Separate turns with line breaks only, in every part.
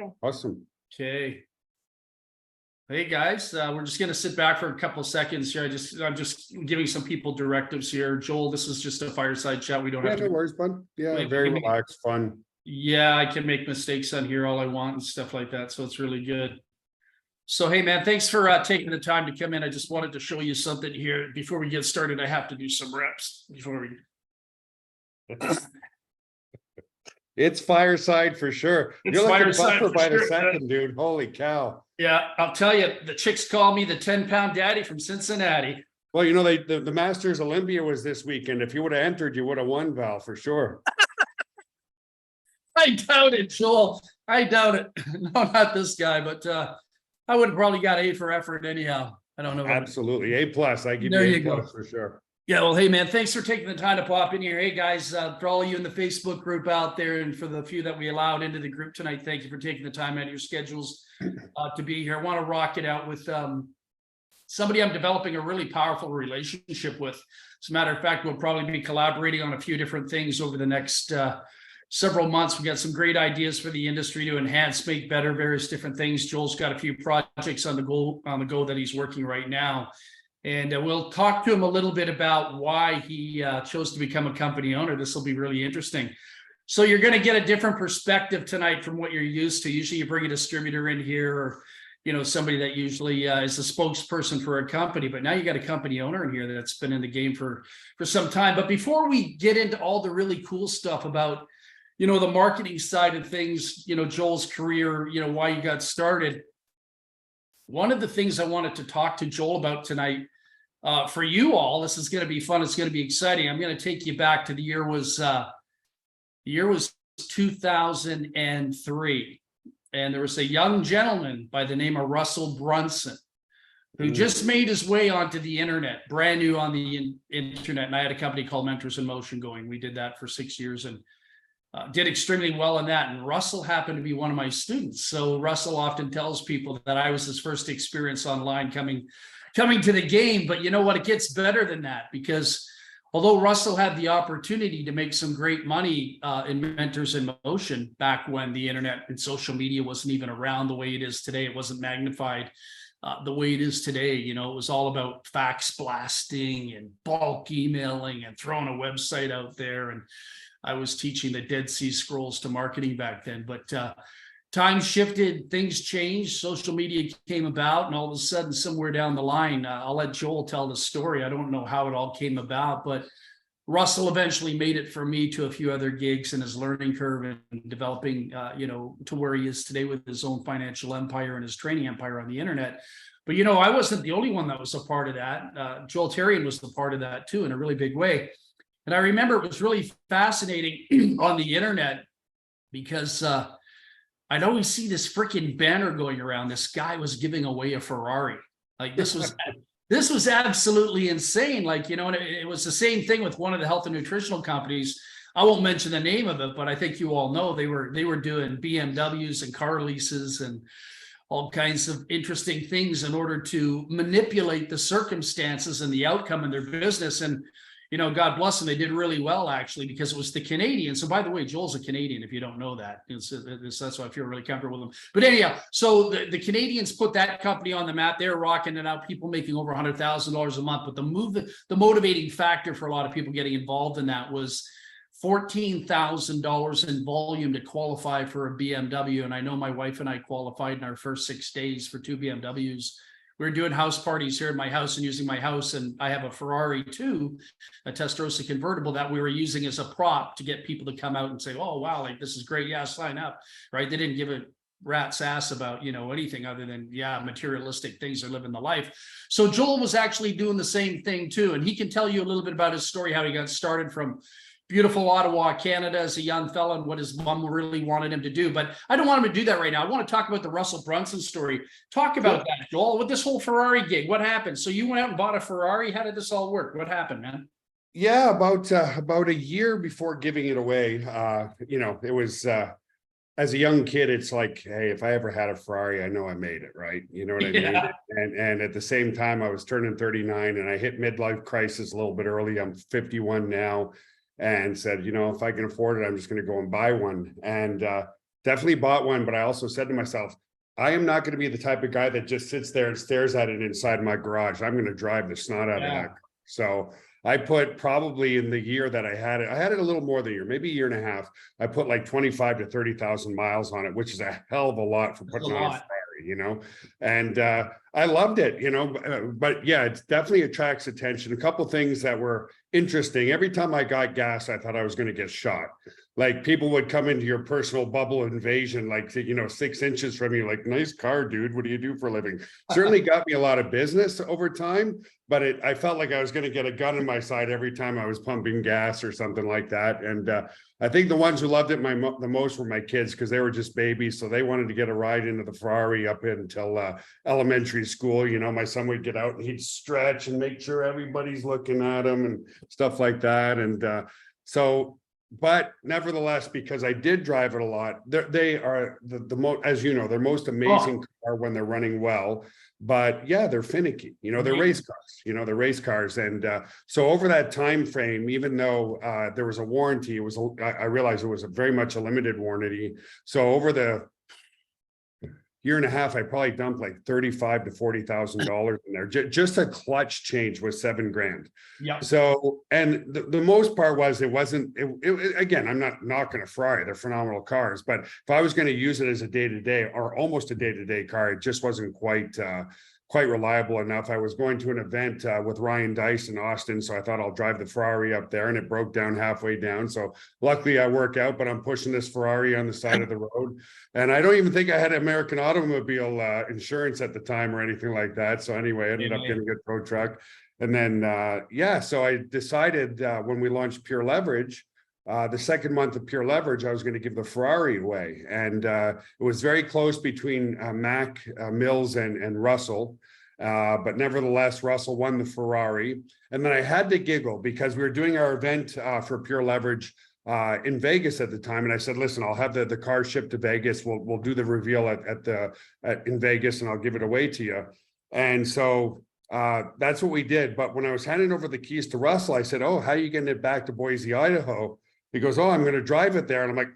going.
Awesome.
Okay. Hey guys, we're just gonna sit back for a couple of seconds here. I'm just giving some people directives here. Joel, this is just a fireside chat. We don't
Yeah,
have
no
to.
worries, bud. Yeah,
Wait,
very
give me-
relaxed, fun.
Yeah, I can make mistakes on here all I want and stuff like that, so it's really good. So hey man, thanks for taking the time to come in. I just wanted to show you something here before we get started. I have to do some reps before we.
It's fireside for sure.
It's
You're looking
fireside
buffer
for
by the
sure.
second, dude. Holy cow.
Yeah, I'll tell you, the chicks call me the 10-pound daddy from Cincinnati.
Well, you know, the Masters Olympia was this weekend. If you would have entered, you would have won, Val, for sure.
I doubt it, Joel. I doubt it. No, not this guy, but I would have probably got A for effort anyhow. I don't know.
Absolutely. A plus. I give
There
you
you
A
go.
plus for sure.
Yeah, well, hey man, thanks for taking the time to pop in here. Hey guys, for all of you in the Facebook group out there, and for the few that we allowed into the group tonight, thank you for taking the time out of your schedules to be here. I want to rock it out with somebody I'm developing a really powerful relationship with. As a matter of fact, we'll probably be collaborating on a few different things over the next several months. We've got some great ideas for the industry to enhance, make better, various different things. Joel's got a few projects on the go that he's working right now. And we'll talk to him a little bit about why he chose to become a company owner. This will be really interesting. So you're going to get a different perspective tonight from what you're used to. Usually you bring a distributor in here, or somebody that usually is a spokesperson for a company, but now you got a company owner in here that's been in the game for some time. But before we get into all the really cool stuff about the marketing side of things, Joel's career, why you got started, one of the things I wanted to talk to Joel about tonight, for you all, this is going to be fun. It's going to be exciting. I'm going to take you back to the year was 2003. And there was a young gentleman by the name of Russell Brunson who just made his way onto the internet, brand new on the internet. And I had a company called Mentors in Motion going. We did that for 6 years and did extremely well in that. And Russell happened to be one of my students. So Russell often tells people that I was his first experience online coming to the game. But you know what? It gets better than that, because although Russell had the opportunity to make some great money in Mentors in Motion back when the internet and social media wasn't even around the way it is today, it wasn't magnified the way it is today. It was all about fax blasting and bulk emailing and throwing a website out there. And I was teaching the Dead Sea Scrolls to marketing back then. But times shifted, things changed, social media came about, and all of a sudden, somewhere down the line, I'll let Joel tell the story. I don't know how it all came about, but Russell eventually made it from me to a few other gigs in his learning curve and developing, to where he is today with his own financial empire and his training empire on the internet. But, I wasn't the only one that was a part of that. Joel Therien was the part of that too, in a really big way. And I remember it was really fascinating on the internet because I'd always see this freaking banner going around. This guy was giving away a Ferrari. Like this was absolutely insane. Like, and it was the same thing with one of the health and nutritional companies. I won't mention the name of it, but I think you all know they were doing BMWs and car leases and all kinds of interesting things in order to manipulate the circumstances and the outcome in their business. And God bless them. They did really well, actually, because it was the Canadians. So, by the way, Joel's a Canadian, if you don't know that. That's why I feel really comfortable with them. But anyhow, so the Canadians put that company on the map. They're rocking it out, people making over $100,000 a month. But the motivating factor for a lot of people getting involved in that was $14,000 in volume to qualify for a BMW. And I know my wife and I qualified in our first 6 days for 2 BMWs. We were doing house parties here in my house and using my house, and I have a Ferrari too, a Testarossa convertible that we were using as a prop to get people to come out and say, "Oh wow, like this is great, yeah, sign up." Right? They didn't give a rat's ass about anything other than materialistic things. They're living the life. So Joel was actually doing the same thing too, and he can tell you a little bit about his story, how he got started from beautiful Ottawa, Canada, as a young fella, and what his mom really wanted him to do. But I don't want him to do that right now. I want to talk about the Russell Brunson story. Talk about that, Joel, with this whole Ferrari gig. What happened? So you went out and bought a Ferrari. How did this all work? What happened, man?
Yeah, about a year before giving it away, it was as a young kid, it's like, hey, if I ever had a Ferrari, I know I made it, right? You know what I mean? And at the same time, I was turning 39 and I hit midlife crisis a little bit early. I'm 51 now. And said, if I can afford it, I'm just going to go and buy one. And definitely bought one, but I also said to myself, I am not going to be the type of guy that just sits there and stares at it inside my garage. I'm going to drive the snot out of that car. So I put probably in the year that I had it a little more than a year, maybe a year and a half. I put like 25 to 30,000 miles on it, which is a hell of a lot for putting on a Ferrari, and I loved it, but yeah, it definitely attracts attention. A couple things that were interesting. Every time I got gas, I thought I was going to get shot. Like people would come into your personal bubble invasion, like, 6 inches from you, like, nice car, dude. What do you do for a living? Certainly got me a lot of business over time, but I felt like I was going to get a gun in my side every time I was pumping gas or something like that. And I think the ones who loved it the most were my kids, because they were just babies. So they wanted to get a ride into the Ferrari up until elementary school. My son would get out and he'd stretch and make sure everybody's looking at him and stuff like that. And but nevertheless, because I did drive it a lot, they are the most, as you know, they're most amazing car when they're running well. But yeah, they're finicky. They're race cars. They're race cars. And so over that time frame, even though there was a warranty, I realized it was very much a limited warranty. So over the year and a half, I probably dumped like $35,000 to $40,000 in there. Just a clutch change was $7,000.
Yeah.
So, and the most part was again, I'm not knocking a Ferrari. They're phenomenal cars, but if I was going to use it as a day-to-day or almost a day-to-day car, it just wasn't quite reliable enough. I was going to an event with Ryan Dice in Austin, so I thought I'll drive the Ferrari up there, and it broke down halfway down. So luckily I work out, but I'm pushing this Ferrari on the side of the road. And I don't even think I had American Automobile insurance at the time or anything like that. So anyway, I ended up getting a tow truck. And then, so I decided when we launched Pure Leverage, the second month of Pure Leverage, I was going to give the Ferrari away. And it was very close between Mac Mills and Russell. But nevertheless, Russell won the Ferrari. And then I had to giggle because we were doing our event for Pure Leverage in Vegas at the time. And I said, listen, I'll have the car shipped to Vegas. We'll do the reveal in Vegas, and I'll give it away to you. And so that's what we did. But when I was handing over the keys to Russell, I said, oh, how are you getting it back to Boise, Idaho? He goes, oh, I'm going to drive it there. And I'm like,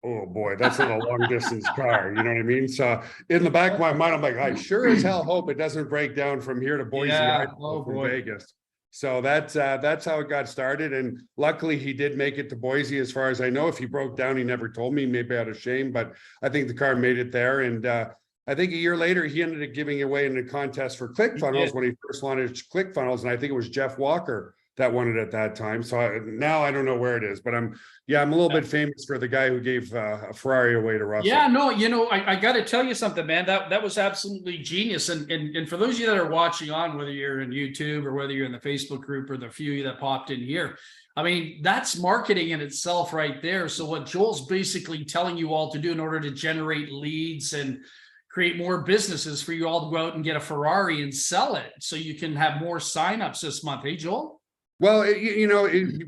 oh boy, that's not a long distance car. You know what I mean? So in the back of my mind, I'm like, I sure as hell hope it doesn't break down from here to Boise, Idaho, from Vegas. So that's how it got started. And luckily he did make it to Boise, as far as I know. If he broke down, he never told me, maybe out of shame, but I think the car made it there. And I think a year later, he ended up giving away in a contest for ClickFunnels when he first launched ClickFunnels. And I think it was Jeff Walker that won it at that time. So now I don't know where it is, but I'm a little bit famous for the guy who gave a Ferrari away to Russell.
Yeah, no, I got to tell you something, man. That was absolutely genius. And for those of you that are watching on, whether you're in YouTube or whether you're in the Facebook group or the few of you that popped in here, I mean, that's marketing in itself right there. So what Joel's basically telling you all to do in order to generate leads and create more businesses for you all to go out and get a Ferrari and sell it so you can have more signups this month. Hey, Joel?
Well,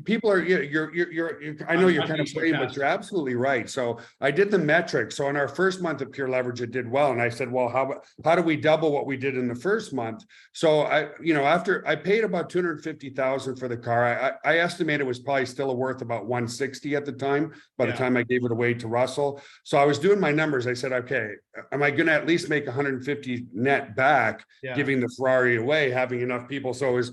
people are, I know you're kind of playing, but you're absolutely right. So I did the metrics. So in our first month of Pure Leverage, it did well. And I said, well, how do we double what we did in the first month? So after I paid about $250,000 for the car, I estimate it was probably still worth about 160 at the time, by the time I gave it away to Russell. So I was doing my numbers. I said, okay, am I going to at least make 150 net back, giving the Ferrari away, having enough people? So it was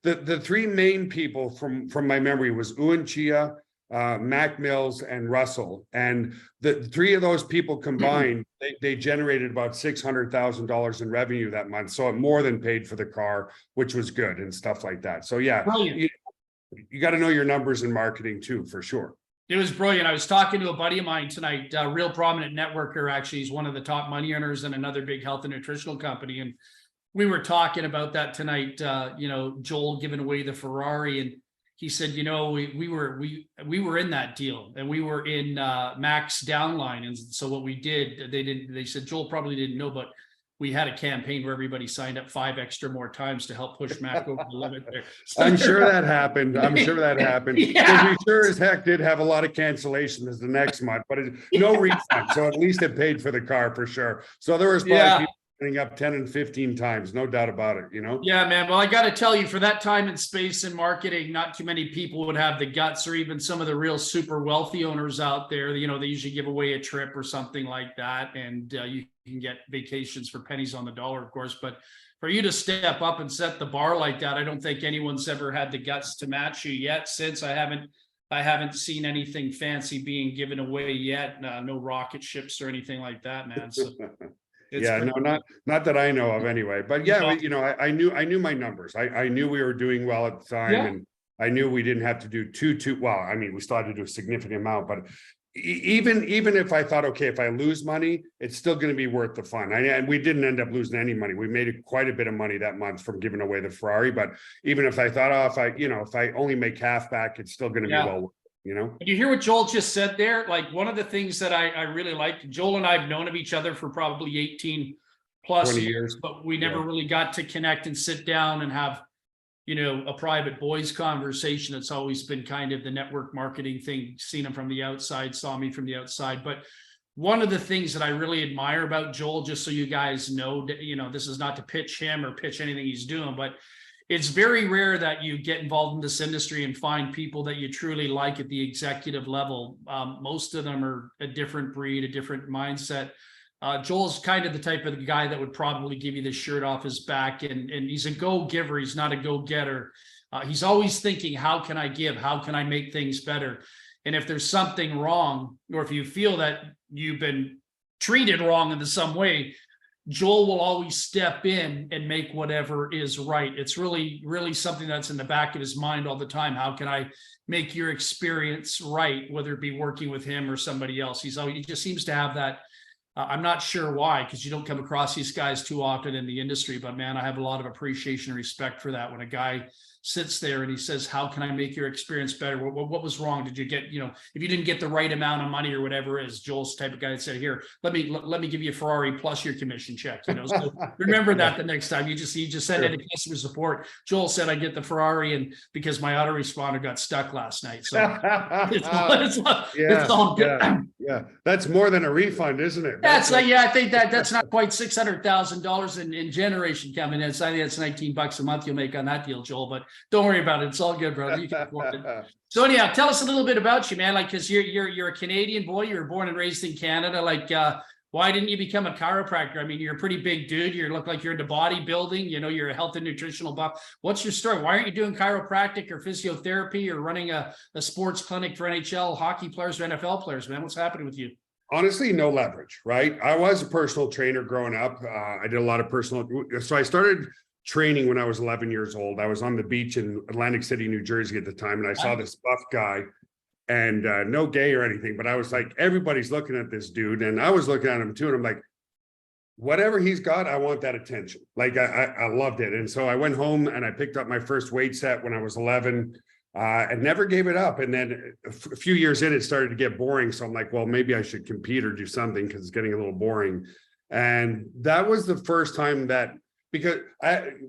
the three main people from my memory was Ewan Chia, Mac Mills, and Russell. And the three of those people combined, they generated about $600,000 in revenue that month. So it more than paid for the car, which was good and stuff like that. So yeah, you got to know your numbers in marketing too, for sure.
It was brilliant. I was talking to a buddy of mine tonight, a real prominent networker. Actually, he's one of the top money earners in another big health and nutritional company. And we were talking about that tonight, Joel giving away the Ferrari. And he said, we were in that deal, and we were in Mac's downline. And so what we did, they said, Joel probably didn't know, but we had a campaign where everybody signed up 5 extra more times to help push Mac over the limit there. So
I'm sure that happened. Because we sure as heck did have a lot of cancellations the next month, but no refund. So at least it paid for the car for sure. So there was probably people Turning up 10 and 15 times, no doubt about it,
Yeah, man. Well, I got to tell you, for that time and space in marketing, not too many people would have the guts, or even some of the real super wealthy owners out there. They usually give away a trip or something like that, and you can get vacations for pennies on the dollar, of course. But for you to step up and set the bar like that, I don't think anyone's ever had the guts to match you yet. Since I haven't seen anything fancy being given away yet. No rocket ships or anything like that, man. So.
Yeah, no, not that I know of anyway. But yeah, I knew my numbers. I knew we were doing well at the time, and I knew we didn't have to do too well. I mean, we still had to do a significant amount, but even if I thought, okay, if I lose money, it's still going to be worth the fun. And we didn't end up losing any money. We made quite a bit of money that month from giving away the Ferrari. But even if I thought, if I only make half back, it's still going to be well worth it.
Did you hear what Joel just said there? Like, one of the things that I really like, Joel and I have known of each other for probably 18 plus
20 years,
but we never really got to connect and sit down and have, a private boys conversation. It's always been kind of the network marketing thing, seen him from the outside, saw me from the outside. But one of the things that I really admire about Joel, just so you guys know, this is not to pitch him or pitch anything he's doing, but it's very rare that you get involved in this industry and find people that you truly like at the executive level. Most of them are a different breed, a different mindset. Joel's kind of the type of guy that would probably give you the shirt off his back, and he's a go-giver. He's not a go-getter. He's always thinking, how can I give? How can I make things better? And if there's something wrong, or if you feel that you've been treated wrong in some way, Joel will always step in and make whatever is right. It's really, really something that's in the back of his mind all the time. How can I make your experience right, whether it be working with him or somebody else? He just seems to have that. I'm not sure why, because you don't come across these guys too often in the industry, but man, I have a lot of appreciation and respect for that. When a guy sits there and he says, how can I make your experience better? What was wrong? Did you get, if you didn't get the right amount of money or whatever it is, Joel's the type of guy that said, here, let me give you a Ferrari plus your commission check. So remember that the next time you just send any customer support. Joel said, I get the Ferrari, and because my autoresponder got stuck last night. So it's all good.
Yeah. That's more than a refund, isn't it?
I think that's not quite $600,000 in generation coming in. So I think that's $19 a month you'll make on that deal, Joel, but don't worry about it. It's all good, brother. You can afford it. So anyhow, tell us a little bit about you, man. Like, because you're a Canadian boy. You were born and raised in Canada. Like, why didn't you become a chiropractor? I mean, you're a pretty big dude. You look like you're into bodybuilding. You're a health and nutritional buff. What's your story? Why aren't you doing chiropractic or physiotherapy or running a sports clinic for NHL hockey players or NFL players, man? What's happening with you?
Honestly, no leverage, right? I was a personal trainer growing up. I did a lot of so I started training when I was 11 years old. I was on the beach in Atlantic City, New Jersey at the time, and I saw this buff guy, and no gay or anything, but I was like, everybody's looking at this dude, and I was looking at him too, and I'm like, whatever he's got, I want that attention. Like, I loved it. And so I went home and I picked up my first weight set when I was 11, and never gave it up. And then a few years in, it started to get boring. So I'm like, well, maybe I should compete or do something, because it's getting a little boring. And that was the first time that, because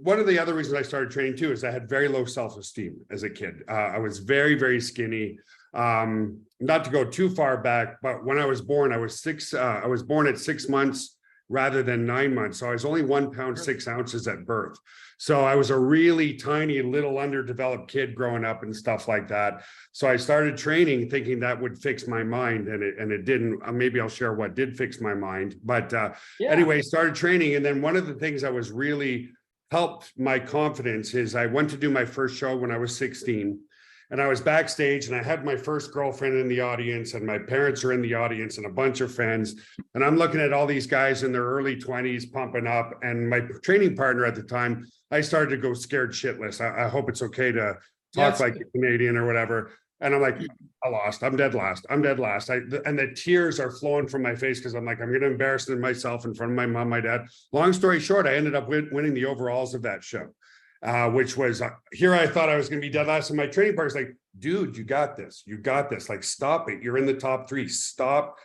one of the other reasons I started training too is I had very low self-esteem as a kid. I was very, very skinny. Not to go too far back, but when I was born, I was born at 6 months rather than 9 months. So I was only 1 pound, 6 ounces at birth. So I was a really tiny, little underdeveloped kid growing up and stuff like that. So I started training thinking that would fix my mind, and it didn't. Maybe I'll share what did fix my mind. But anyway, started training. And then one of the things that was really helped my confidence is I went to do my first show when I was 16. And I was backstage, and I had my first girlfriend in the audience, and my parents are in the audience, and a bunch of friends. And I'm looking at all these guys in their early 20s pumping up. And my training partner at the time, I started to go scared shitless. I hope it's okay to talk like a Canadian or whatever. And I'm like, I lost. I'm dead last. And the tears are flowing from my face, because I'm like, I'm going to embarrass myself in front of my mom, my dad. Long story short, I ended up winning the overalls of that show. Which was here. I thought I was going to be dead last, and my training partner's like, dude, you got this. Like, stop it. You're in the top 3. Stop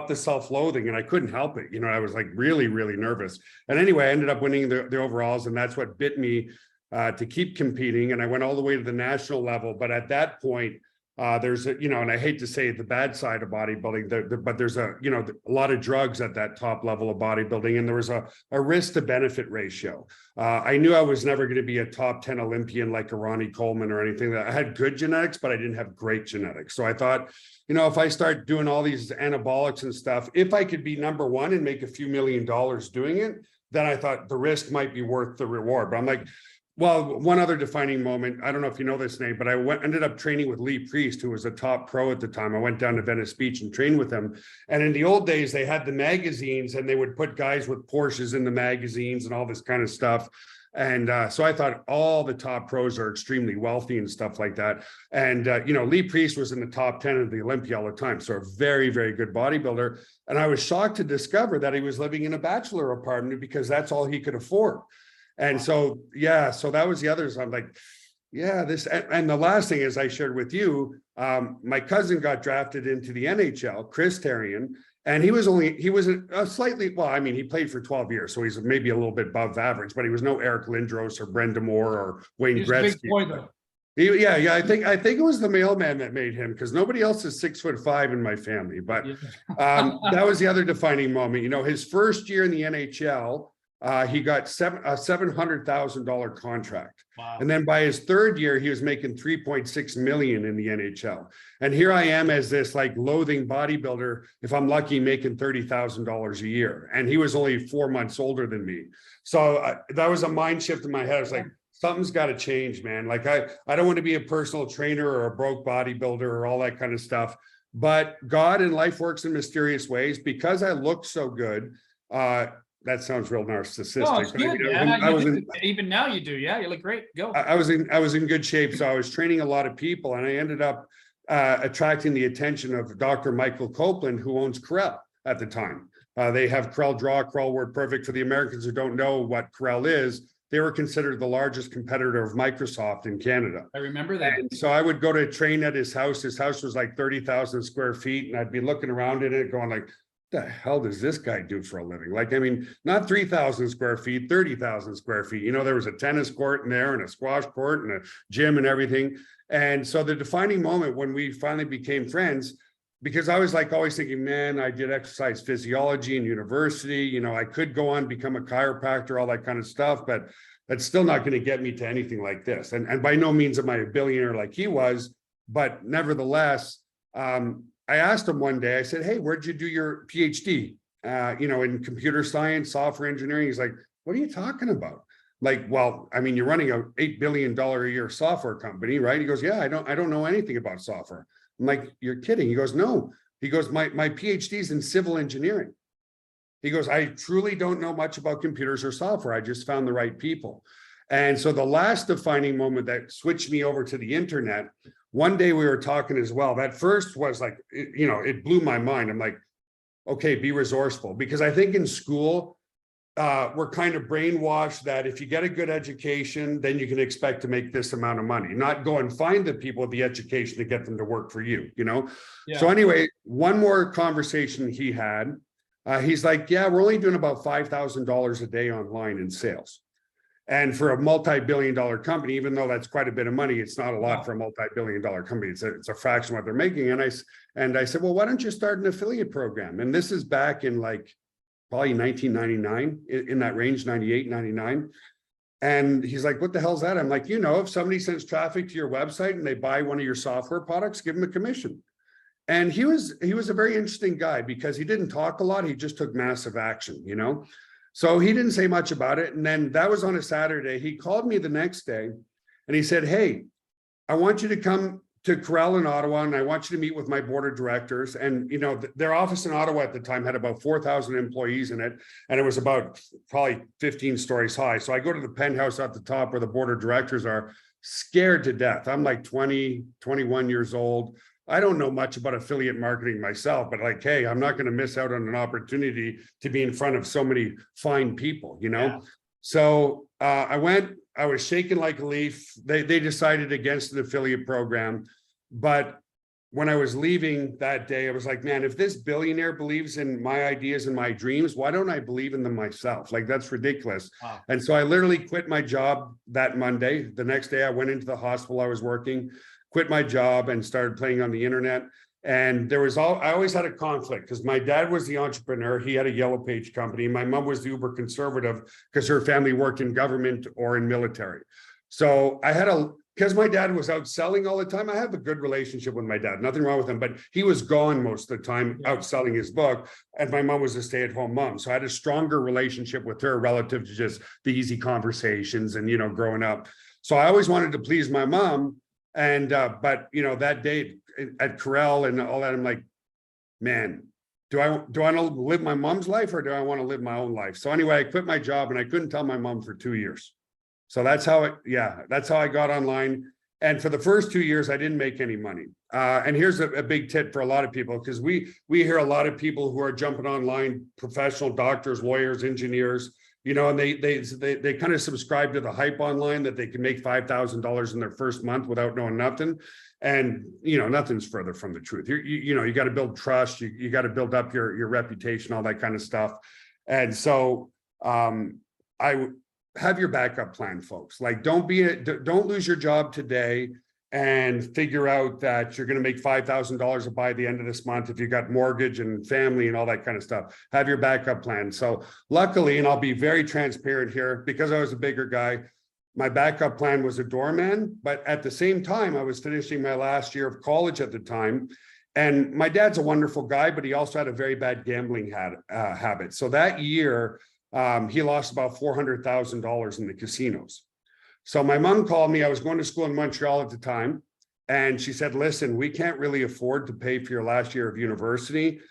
the self-loathing. And I couldn't help it. I was like really, really nervous. And anyway, I ended up winning the overalls, and that's what bit me to keep competing. And I went all the way to the national level. But at that point, There's a, and I hate to say the bad side of bodybuilding, but there's a lot of drugs at that top level of bodybuilding, and there was a risk to benefit ratio. I knew I was never going to be a top 10 Olympian like a Ronnie Coleman or anything. That I had good genetics, but I didn't have great genetics. So I thought, if I start doing all these anabolics and stuff, if I could be number one and make a few $1 million doing it, then I thought the risk might be worth the reward. But I'm like, well, one other defining moment, I don't know if you know this name, but I ended up training with Lee Priest, who was a top pro at the time. I went down to Venice Beach and trained with him. And in the old days, they had the magazines and they would put guys with Porsches in the magazines and all this kind of stuff. And so I thought all the top pros are extremely wealthy and stuff like that. And, Lee Priest was in the top 10 of the Olympia all the time. So a very, very good bodybuilder. And I was shocked to discover that he was living in a bachelor apartment because that's all he could afford. And so, so that was the others. I'm like, and the last thing is I shared with you, my cousin got drafted into the NHL, Chris Therien, and he was a slightly, he played for 12 years, so he's maybe a little bit above average, but he was no Eric Lindros or Brenda Moore or Wayne Gretzky. Big boy, though. I think it was the mailman that made him, because nobody else is 6'5" in my family. But that was the other defining moment. His first year in the NHL, he got a $700,000 contract. Wow. And then by his third year, he was making $3.6 million in the NHL. And here I am as this loathing bodybuilder, if I'm lucky, making $30,000 a year. And he was only 4 months older than me. So that was a mind shift in my head. I was like, something's got to change, man. I don't want to be a personal trainer or a broke bodybuilder or all that kind of stuff. But God and life works in mysterious ways. Because I looked so good, that sounds real narcissistic. No, it's good.
Even now you do. Yeah, you look great. Go.
I was in good shape. So I was training a lot of people, and I ended up attracting the attention of Dr. Michael Copeland, who owns Corel at the time. They have Corel Draw, Corel Word Perfect. For the Americans who don't know what Corel is, they were considered the largest competitor of Microsoft in Canada.
I remember that.
And so I would go to train at his house. His house was 30,000 square feet, and I'd be looking around in it going the hell does this guy do for a living? Not 3,000 square feet, 30,000 square feet. There was a tennis court in there and a squash court and a gym and everything. And so the defining moment when we finally became friends, because I was always thinking, man, I did exercise physiology in university. I could go on, become a chiropractor, all that kind of stuff, but that's still not going to get me to anything like this. And by no means am I a billionaire like he was, but nevertheless, I asked him one day, I said, hey, where'd you do your PhD? In computer science, software engineering. He's like, what are you talking about? You're running a $8 billion a year software company, right? He goes, yeah, I don't know anything about software. I'm like, you're kidding. He goes, no. He goes, my PhD is in civil engineering. He goes, I truly don't know much about computers or software. I just found the right people. And so the last defining moment that switched me over to the internet, one day we were talking as well. That first was it blew my mind. I'm like, okay, be resourceful. Because I think in school, we're kind of brainwashed that if you get a good education, then you can expect to make this amount of money, not go and find the people with the education to get them to work for you, Yeah. So anyway, one more conversation he had, he's like, yeah, we're only doing about $5,000 a day online in sales. And for a multi-billion-dollar company, even though that's quite a bit of money, it's not a lot for a multi-billion-dollar company. It's a fraction of what they're making. And I said, well, why don't you start an affiliate program? And this is back in probably 1999, in that range, 98, 99. And he's like, what the hell's that? I'm like, if somebody sends traffic to your website and they buy one of your software products, give them a commission. And he was a very interesting guy because he didn't talk a lot. He just took massive action, So he didn't say much about it. And then that was on a Saturday. He called me the next day and he said, hey, I want you to come to Corel in Ottawa, and I want you to meet with my board of directors. And, their office in Ottawa at the time had about 4,000 employees in it. And it was about probably 15 stories high. So I go to the penthouse at the top where the board of directors are, scared to death. I'm 20, 21 years old. I don't know much about affiliate marketing myself, but hey, I'm not going to miss out on an opportunity to be in front of so many fine people, Yeah. So I went, I was shaking like a leaf. They decided against an affiliate program. But when I was leaving that day, I was like, man, if this billionaire believes in my ideas and my dreams, why don't I believe in them myself? That's ridiculous. Wow. And so I literally quit my job that Monday. The next day I went into the hospital I was working, quit my job and started playing on the internet. And I always had a conflict because my dad was the entrepreneur. He had a yellow page company. My mom was the uber conservative because her family worked in government or in military. So because my dad was out selling all the time, I have a good relationship with my dad, nothing wrong with him, but he was gone most of the time out selling his book. And my mom was a stay-at-home mom. So I had a stronger relationship with her relative to just the easy conversations and, growing up. So I always wanted to please my mom. And, but that day at Corral and all that, I'm like, man, do I want to live my mom's life or do I want to live my own life? So anyway, I quit my job and I couldn't tell my mom for 2 years. So that's how I got online. And for the first 2 years, I didn't make any money. And here's a big tip for a lot of people, because we hear a lot of people who are jumping online, professional doctors, lawyers, engineers, and they kind of subscribe to the hype online that they can make $5,000 in their first month without knowing nothing. And, nothing's further from the truth. You got to build trust. You got to build up your reputation, all that kind of stuff. And so I have your backup plan, folks. Like, don't lose your job today and figure out that you're going to make $5,000 by the end of this month if you got mortgage and family and all that kind of stuff. Have your backup plan. So luckily, and I'll be very transparent here, because I was a bigger guy, my backup plan was a doorman. But at the same time, I was finishing my last year of college at the time. And my dad's a wonderful guy, but he also had a very bad gambling habit. So that year, he lost about $400,000 in the casinos. So my mom called me. I was going to school in Montreal at the time. And she said, listen, we can't really afford to pay for your last year of university.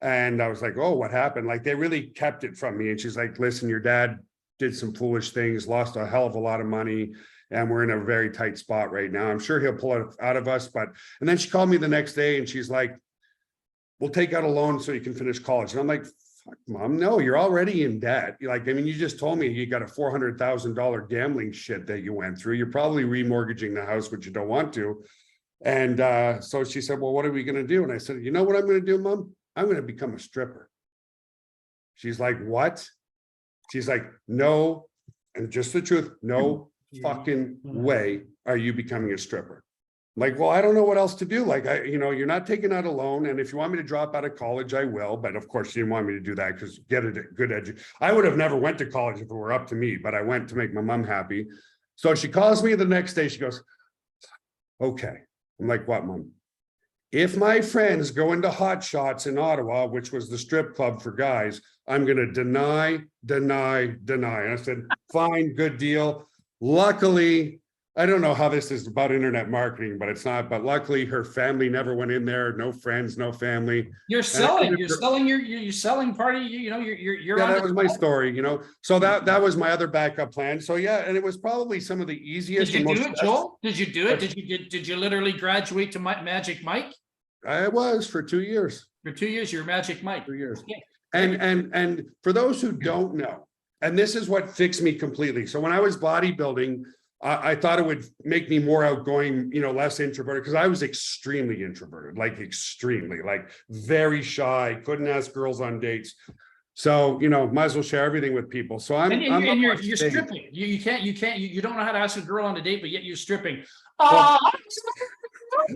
And I was like, oh, what happened? Like, they really kept it from me. And she's like, listen, your dad did some foolish things, lost a hell of a lot of money. And we're in a very tight spot right now. I'm sure he'll pull it out of us. And then she called me the next day and she's like, we'll take out a loan so you can finish college. And I'm like, fuck, Mom, no, you're already in debt. You just told me you got a $400,000 gambling shit that you went through. You're probably remortgaging the house, which you don't want to. And so she said, well, what are we going to do? And I said, you know what I'm going to do, Mom? I'm going to become a stripper. She's like, what? She's like, no, and just the truth, no fucking way are you becoming a stripper. Like, well, I don't know what else to do. Like, you're not taking out a loan. And if you want me to drop out of college, I will. But of course, she didn't want me to do that because get a good education. I would have never went to college if it were up to me, but I went to make my mom happy. So she calls me the next day. She goes, okay. I'm like, what, Mom? If my friends go into Hot Shots in Ottawa, which was the strip club for guys, I'm going to deny. And I said, fine, good deal. Luckily, I don't know how this is about internet marketing, but it's not. But luckily, her family never went in there. No friends, no family.
You're selling party. You're
yeah, that was my story. So that was my other backup plan. So yeah, and it was probably some of the easiest.
Did you do it, Joel? Did you do it? Did you literally graduate to Magic Mike?
I was for 2 years.
For 2 years, you're Magic Mike.
2 years. Okay. And for those who don't know, and this is what fixed me completely. So when I was bodybuilding, I thought it would make me more outgoing, less introverted, because I was extremely introverted, like very shy, couldn't ask girls on dates. So, might as well share everything with people. So
you're stripping. You don't know how to ask a girl on a date, but yet you're stripping.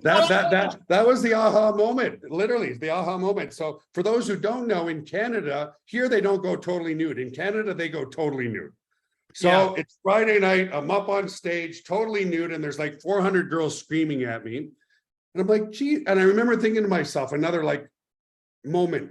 That was the aha moment, literally the aha moment. So for those who don't know, in Canada, here they don't go totally nude. In Canada, they go totally nude. So It's Friday night, I'm up on stage, totally nude, and there's like 400 girls screaming at me. And I'm like, gee, and I remember thinking to myself, another moment,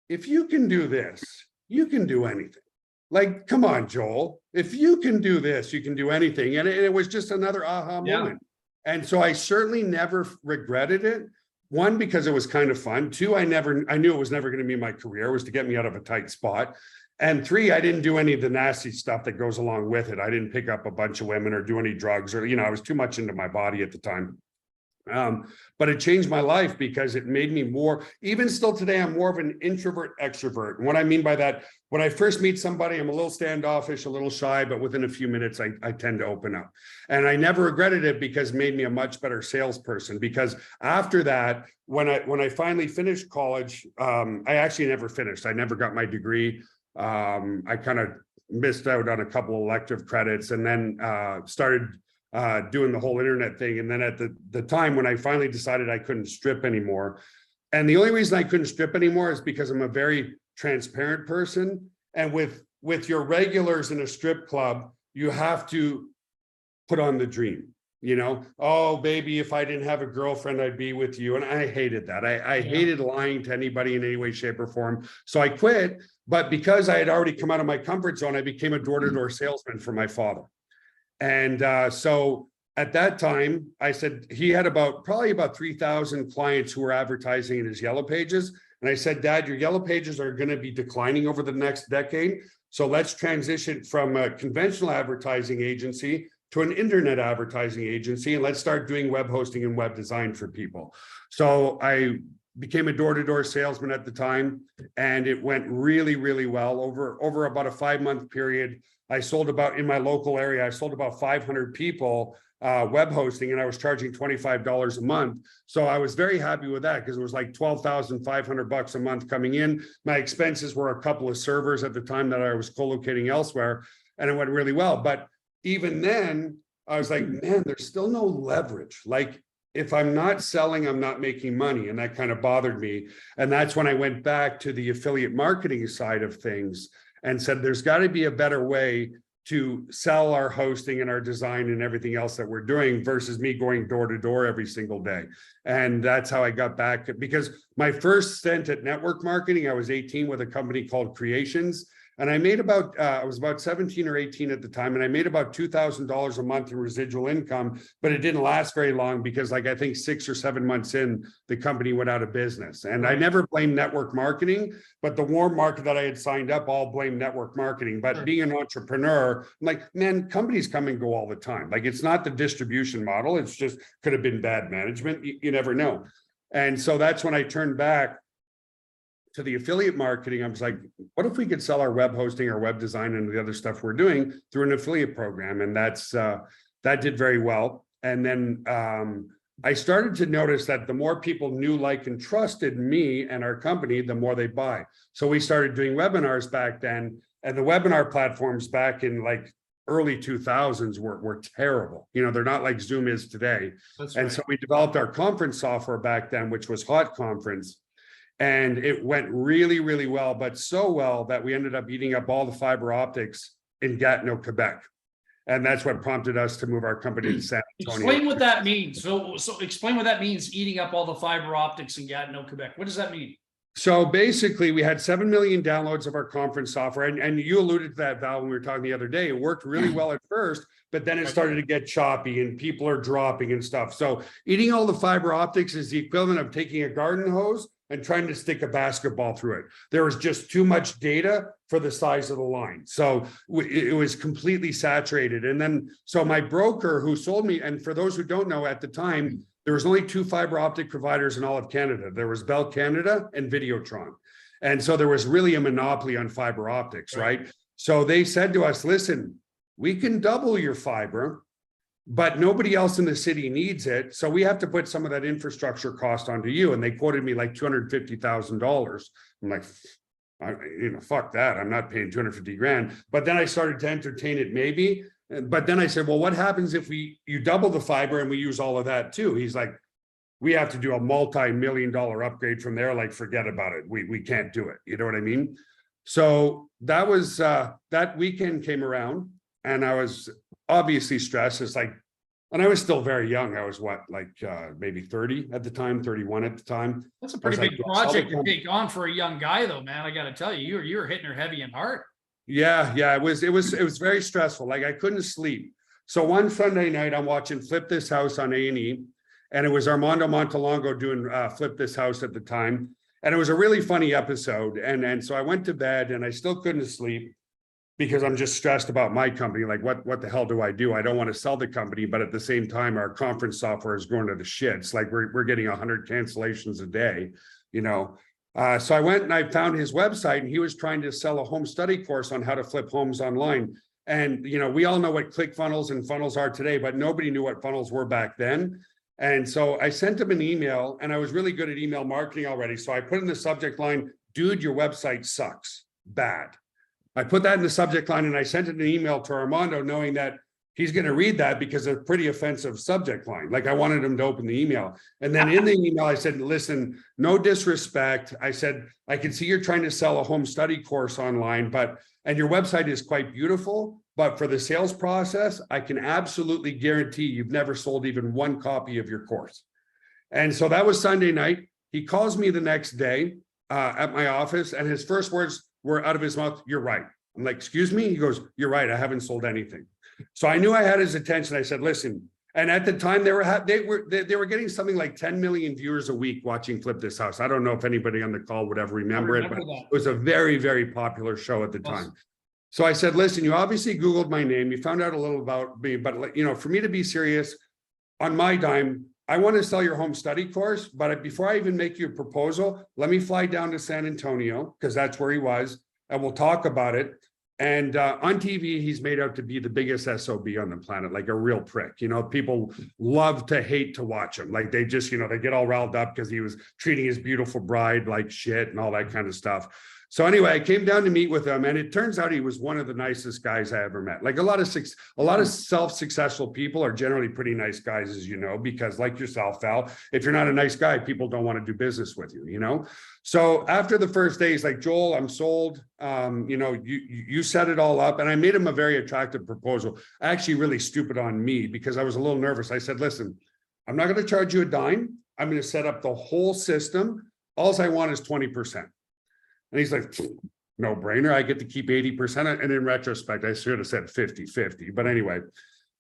if you can do this, you can do anything. Like, come on, Joel, if you can do this, you can do anything. And it was just another aha moment. And so I certainly never regretted it. One, because it was kind of fun. Two, I knew it was never going to be my career. It was to get me out of a tight spot. And three, I didn't do any of the nasty stuff that goes along with it. I didn't pick up a bunch of women or do any drugs or, I was too much into my body at the time. But it changed my life because it made me more, even still today, I'm more of an introvert extrovert. And what I mean by that, when I first meet somebody, I'm a little standoffish, a little shy, but within a few minutes, I tend to open up. And I never regretted it because it made me a much better salesperson. Because after that, when I finally finished college, I actually never finished. I never got my degree. I kind of missed out on a couple of elective credits and then started doing the whole internet thing. And then at the time when I finally decided I couldn't strip anymore, and the only reason I couldn't strip anymore is because I'm a very transparent person. And with your regulars in a strip club, you have to put on the dream. Oh, baby, if I didn't have a girlfriend, I'd be with you. And I hated that. I hated lying to anybody in any way, shape, or form. So I quit. But because I had already come out of my comfort zone, I became a door-to-door salesman for my father. And so at that time, I said he had probably about 3,000 clients who were advertising in his Yellow Pages. And I said, Dad, your Yellow Pages are going to be declining over the next decade. So let's transition from a conventional advertising agency to an internet advertising agency, and let's start doing web hosting and web design for people. So I became a door-to-door salesman at the time, and it went really, really well. Over about a 5-month period, I sold in my local area, I sold about 500 people web hosting, and I was charging $25 a month. So I was very happy with that because it was like $12,500 a month coming in. My expenses were a couple of servers at the time that I was co-locating elsewhere, and it went really well. But even then, I was like, man, there's still no leverage. Like, if I'm not selling, I'm not making money. And that kind of bothered me. And that's when I went back to the affiliate marketing side of things and said, there's got to be a better way to sell our hosting and our design and everything else that we're doing versus me going door to door every single day. And that's how I got back, because my first stint at network marketing, I was 18 with a company called Creations. And I made I was about 17 or 18 at the time, and I made about $2,000 a month in residual income, but it didn't last very long because, like, I think 6 or 7 months in, the company went out of business. And I never blamed network marketing, but the warm market that I had signed up all blamed network marketing. But being an entrepreneur, I'm like, man, companies come and go all the time. Like, it's not the distribution model. It's just could have been bad management. You never know. And so that's when I turned back to the affiliate marketing. I was like, what if we could sell our web hosting, our web design, and the other stuff we're doing through an affiliate program? And that did very well. And then I started to notice that the more people knew, like, and trusted me and our company, the more they buy. So we started doing webinars back then, and the webinar platforms back in like early 2000s were terrible. They're not like Zoom is today. That's right. And so we developed our conference software back then, which was Hot Conference. And it went really, really well, but so well that we ended up eating up all the fiber optics in Gatineau, Quebec. And that's what prompted us to move our company to San Antonio.
Explain what that means. So explain what that means, eating up all the fiber optics in Gatineau, Quebec. What does that mean?
So basically, we had 7 million downloads of our conference software. And you alluded to that, Val, when we were talking the other day. It worked really well at first, but then it started to get choppy and people are dropping and stuff. So eating all the fiber optics is the equivalent of taking a garden hose and trying to stick a basketball through it. There was just too much data for the size of the line. So it was completely saturated. And then, so my broker who sold me, and for those who don't know, at the time, there was only 2 fiber optic providers in all of Canada. There was Bell Canada and Videotron. And so there was really a monopoly on fiber optics, right? So they said to us, listen, we can double your fiber, but nobody else in the city needs it. So we have to put some of that infrastructure cost onto you. And they quoted me like $250,000. I'm like, fuck that. I'm not paying 250 grand. But then I started to entertain it maybe. But then I said, well, what happens if you double the fiber and we use all of that too? He's like, we have to do a multi-million-dollar upgrade from there. Like, forget about it. We can't do it. You know what I mean? So that was, that weekend came around and I was obviously stressed. It's like, and I was still very young. I was maybe 30 at the time, 31 at the time.
That's a pretty big project to take on for a young guy though, man. I got to tell you, you were hitting her heavy and hard. Yeah, it was very stressful. Like, I couldn't sleep. So one Sunday night, I'm watching Flip This House on A&E, and it was Armando Montalongo doing Flip This House at the time. And it was a really funny episode. And so I went to bed and I still couldn't sleep because I'm just stressed about my company. Like, what the hell do? I don't want to sell the company, but at the same time, our conference software is going to the shits. Like, we're getting 100 cancellations a day, So I went and I found his website, and he was trying to sell a home study course on how to flip homes online. And, we all know what ClickFunnels and funnels are today, but nobody knew what funnels were back then. And so I sent him an email, and I was really good at email marketing already. So I put in the subject line, dude, your website sucks, bad. I put that in the subject line, and I sent an email to Armando knowing that
he's going to read that because it's a pretty offensive subject line. Like I wanted him to open the email. And then in the email, I said, listen, no disrespect. I said, I can see you're trying to sell a home study course online, and your website is quite beautiful, but for the sales process, I can absolutely guarantee you've never sold even one copy of your course. And so that was Sunday night. He calls me the next day at my office, and his first words were out of his mouth, "You're right." I'm like, "Excuse me?" He goes, "You're right. I haven't sold anything." So I knew I had his attention. I said, "Listen." And at the time, they were getting something like 10 million viewers a week watching Flip This House. I don't know if anybody on the call would ever remember it, but it was a very, very popular show at the time. So I said, "Listen, you obviously Googled my name. You found out a little about me, but for me to be serious, on my dime, I want to sell your home study course. But before I even make you a proposal, let me fly down to San Antonio, because that's where he was, and we'll talk about it." And on TV, he's made out to be the biggest SOB on the planet, like a real prick. People love to hate to watch him. Like they just, they get all riled up because he was treating his beautiful bride like shit and all that kind of stuff. So anyway, I came down to meet with him, and it turns out he was one of the nicest guys I ever met. Like a lot of self-successful people are generally pretty nice guys, as you know, because like yourself, Val, if you're not a nice guy, people don't want to do business with you, So after the first day, he's like, "Joel, I'm sold. You set it all up." And I made him a very attractive proposal. Actually, really stupid on me because I was a little nervous. I said, "Listen, I'm not going to charge you a dime. I'm going to set up the whole system. All I want is 20%. And he's like, "No brainer. I get to keep 80%. And in retrospect, I should have said 50-50. But anyway,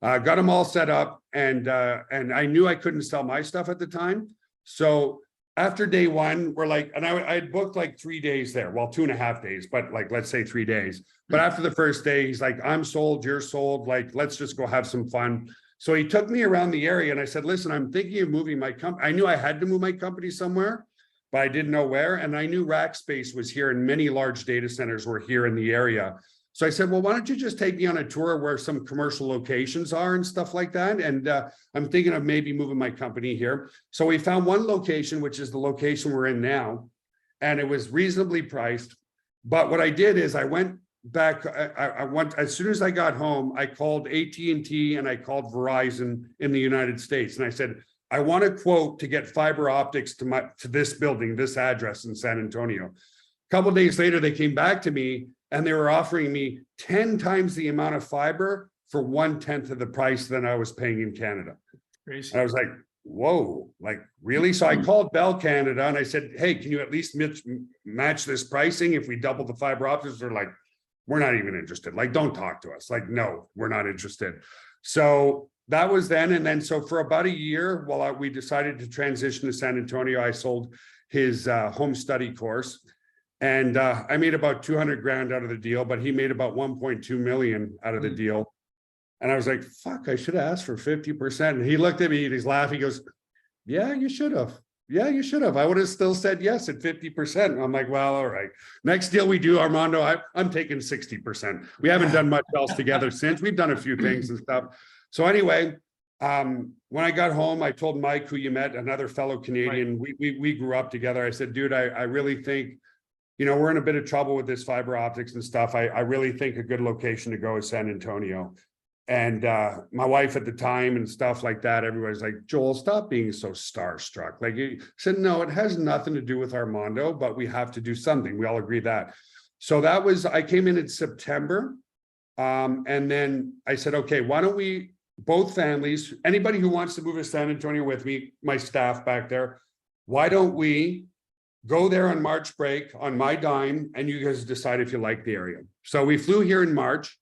got them all set up. And I knew I couldn't sell my stuff at the time. So after day one, we're like, and I had booked like 3 days there. Well, 2.5 days, but like, let's say 3 days. But after the first day, he's like, "I'm sold, you're sold. Like, let's just go have some fun." So he took me around the area, and I said, "Listen, I'm thinking of moving my company." I knew I had to move my company somewhere, but I didn't know where. And I knew Rackspace was here, and many large data centers were here in the area. So I said, "Well, why don't you just take me on a tour where some commercial locations are and stuff like that? And I'm thinking of maybe moving my company here." So we found one location, which is the location we're in now, and it was reasonably priced. But what I did is I went back, I went, as soon as I got home, I called AT&T and I called Verizon in the United States. And I said, "I want a quote to get fiber optics to this building, this address in San Antonio." A couple of days later, they came back to me and they were offering me 10 times the amount of fiber for 1/10 of the price than I was paying in Canada.
Crazy.
And I was like, whoa, like really? So I called Bell Canada and I said, "Hey, can you at least match this pricing if we double the fiber optics?" They're like, "We're not even interested. Like, don't talk to us." Like, "No, we're not interested." So that was then. And then, so for about a year, while we decided to transition to San Antonio, I sold his home study course. And I made about 200 grand out of the deal, but he made about 1.2 million out of the deal. And I was like, "Fuck, I should have asked for 50%. And he looked at me and he's laughing. He goes, "Yeah, you should have. Yeah, you should have. I would have still said yes at 50%. And I'm like, "Well, all right. Next deal we do, Armando, I'm taking 60%. We haven't done much else together since. We've done a few things and stuff." So anyway, when I got home, I told Mike, who you met, another fellow Canadian, we grew up together. I said, "Dude, I really think, we're in a bit of trouble with this fiber optics and stuff. I really think a good location to go is San Antonio." And my wife at the time and stuff like that, everybody's like, "Joel, stop being so starstruck." Like, he said, "No, it has nothing to do with Armando, but we have to do something." We all agree that. So I came in September. And then I said, "Okay, why don't we, both families, anybody who wants to move to San Antonio with me, my staff back there, why don't we go there on March break on my dime, and you guys decide if you like the area." So we flew here in March.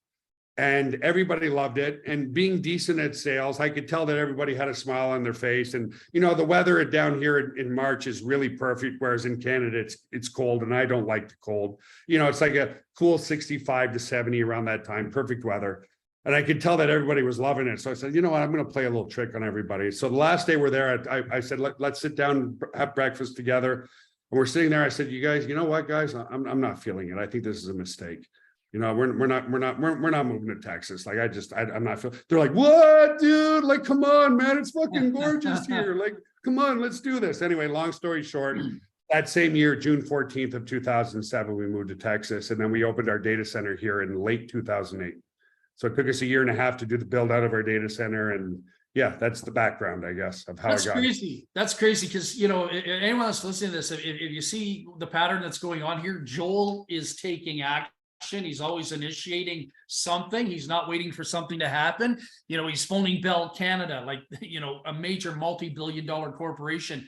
And everybody loved it. And being decent at sales, I could tell that everybody had a smile on their face. And, the weather down here in March is really perfect, whereas in Canada, it's cold, and I don't like the cold. It's like a cool 65 to 70 around that time, perfect weather. And I could tell that everybody was loving it. So I said, "You know what, I'm going to play a little trick on everybody." So the last day we're there, I said, let's sit down and have breakfast together. And we're sitting there. I said, "You guys, you know what, guys, I'm not feeling it. I think this is a mistake. We're not moving to Texas. Like, I'm not feeling." They're like, "What, dude? Like, come on, man. It's fucking gorgeous here. Like, come on, let's do this." Anyway, long story short, that same year, June 14th of 2007, we moved to Texas, and then we opened our data center here in late 2008. So it took us a year and a half to do the build out of our data center. And yeah, that's the baction, I guess, of how
That's
I got
crazy. That's crazy because, you know, anyone that's listening to this, if you see the pattern that's going on here, Joel is taking action. He's always initiating something. He's not waiting for something to happen. You know, he's phoning Bell Canada, like, you know, a major multi-billion-dollar corporation.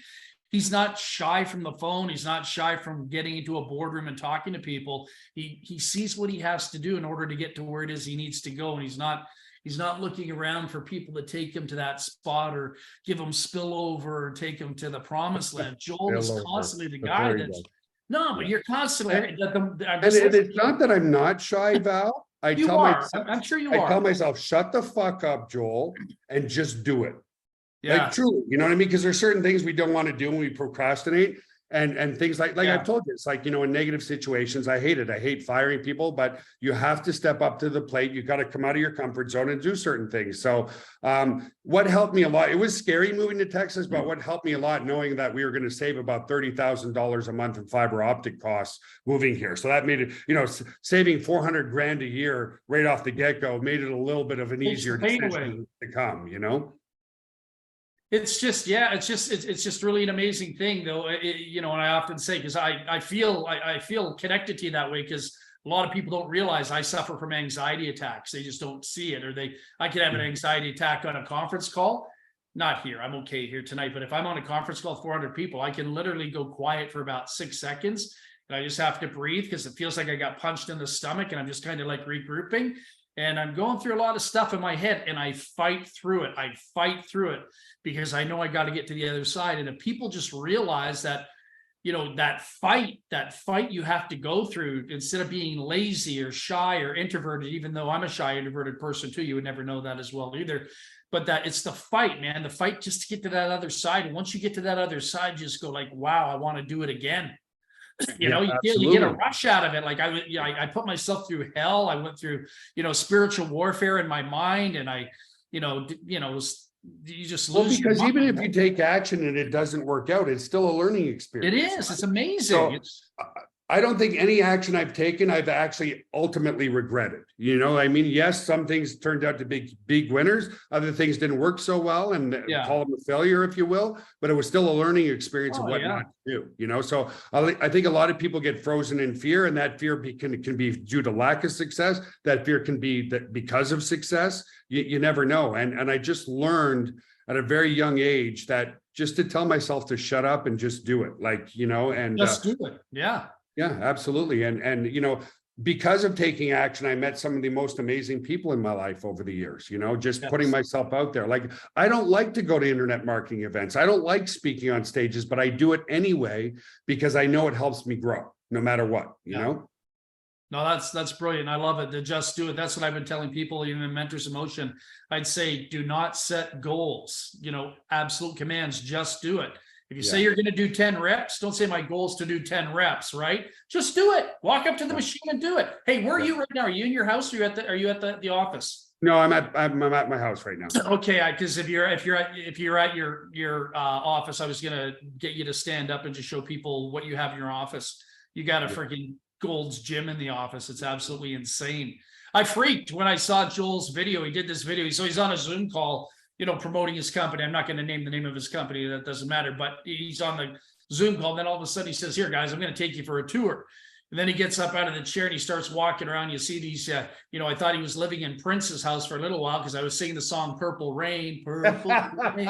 He's not shy from the phone. He's not shy from getting into a boardroom and talking to people. He sees what he has to do in order to get to where it is he needs to go. And he's not looking around for people to take him to that spot or give him spillover or take him to the promised land. Joel is constantly the guy that's no, but you're constantly.
And it's not that I'm not shy, Val.
You are. I'm sure you are.
I tell myself, shut the fuck up, Joel, and just do it.
Yeah.
Like truly, you know what I mean? Because there's certain things we don't want to do when we procrastinate. And things like I've told you, it's like, you know, in negative situations, I hate it. I hate firing people, but you have to step up to the plate. You got to come out of your comfort zone and do certain things. So what helped me a lot, it was scary moving to Texas, but what helped me a lot, knowing that we were going to save about $30,000 a month in fiber optic costs moving here. So that made it, you know, saving 400 grand a year right off the get-go made it a little bit of an easier decision to come, you know?
It's just, yeah, it's just really an amazing thing though. You know, and I often say, because I feel connected to you that way, because a lot of people don't realize I suffer from anxiety attacks. They just don't see it, or I could have an anxiety attack on a conference call. Not here, I'm okay here tonight, but if I'm on a conference call, 400 people, I can literally go quiet for about 6 seconds. And I just have to breathe because it feels like I got punched in the stomach and I'm just kind of like regrouping. And I'm going through a lot of stuff in my head and I fight through it because I know I got to get to the other side. And if people just realize that, you know, that fight you have to go through, instead of being lazy or shy or introverted, even though I'm a shy introverted person too, you would never know that as well either. But that it's the fight, man, the fight just to get to that other side. And once you get to that other side, just go like, wow, I want to do it again. You know, you get a rush out of it. Like I put myself through hell. I went through, you know, spiritual warfare in my mind, and you just lose.
Because even if you take action and it doesn't work out, it's still a learning experience.
It is. It's amazing.
So, I don't think any action I've taken, I've actually ultimately regretted. You know, I mean, yes, some things turned out to be big winners. Other things didn't work so well, and call them a failure, if you will. But it was still a learning experience of what not to do. You know, so I think a lot of people get frozen in fear, and that fear can be due to lack of success. That fear can be that because of success. You never know. And I just learned at a very young age that just to tell myself to shut up and just do it, like, you know, and
just do it. Yeah.
Yeah, absolutely. And, you know, because of taking action, I met some of the most amazing people in my life over the years, you know, just putting myself out there. Like, I don't like to go to internet marketing events. I don't like speaking on stages, but I do it anyway, because I know it helps me grow no matter what, you know?
No, that's brilliant. I love it. To just do it. That's what I've been telling people, even in Mentors in Motion. I'd say, do not set goals, you know, absolute commands, just do it. If you say you're going to do 10 reps, don't say my goal is to do 10 reps, right? Just do it. Walk up to the machine and do it. Hey, where are you right now? Are you in your house, or are you at the office?
No, I'm at my house right now.
Okay, because if you're at your office, I was going to get you to stand up and just show people what you have in your office. You got a freaking Gold's Gym in the office. It's absolutely insane. I freaked when I saw Joel's video. He did this video. So he's on a Zoom call, you know, promoting his company. I'm not going to name the name of his company. That doesn't matter. But he's on the Zoom call. Then all of a sudden he says, here, guys, I'm going to take you for a tour. And then he gets up out of the chair and he starts walking around. You see these, you know, I thought he was living in Prince's house for a little while because I was singing the song Purple Rain, Purple Rain.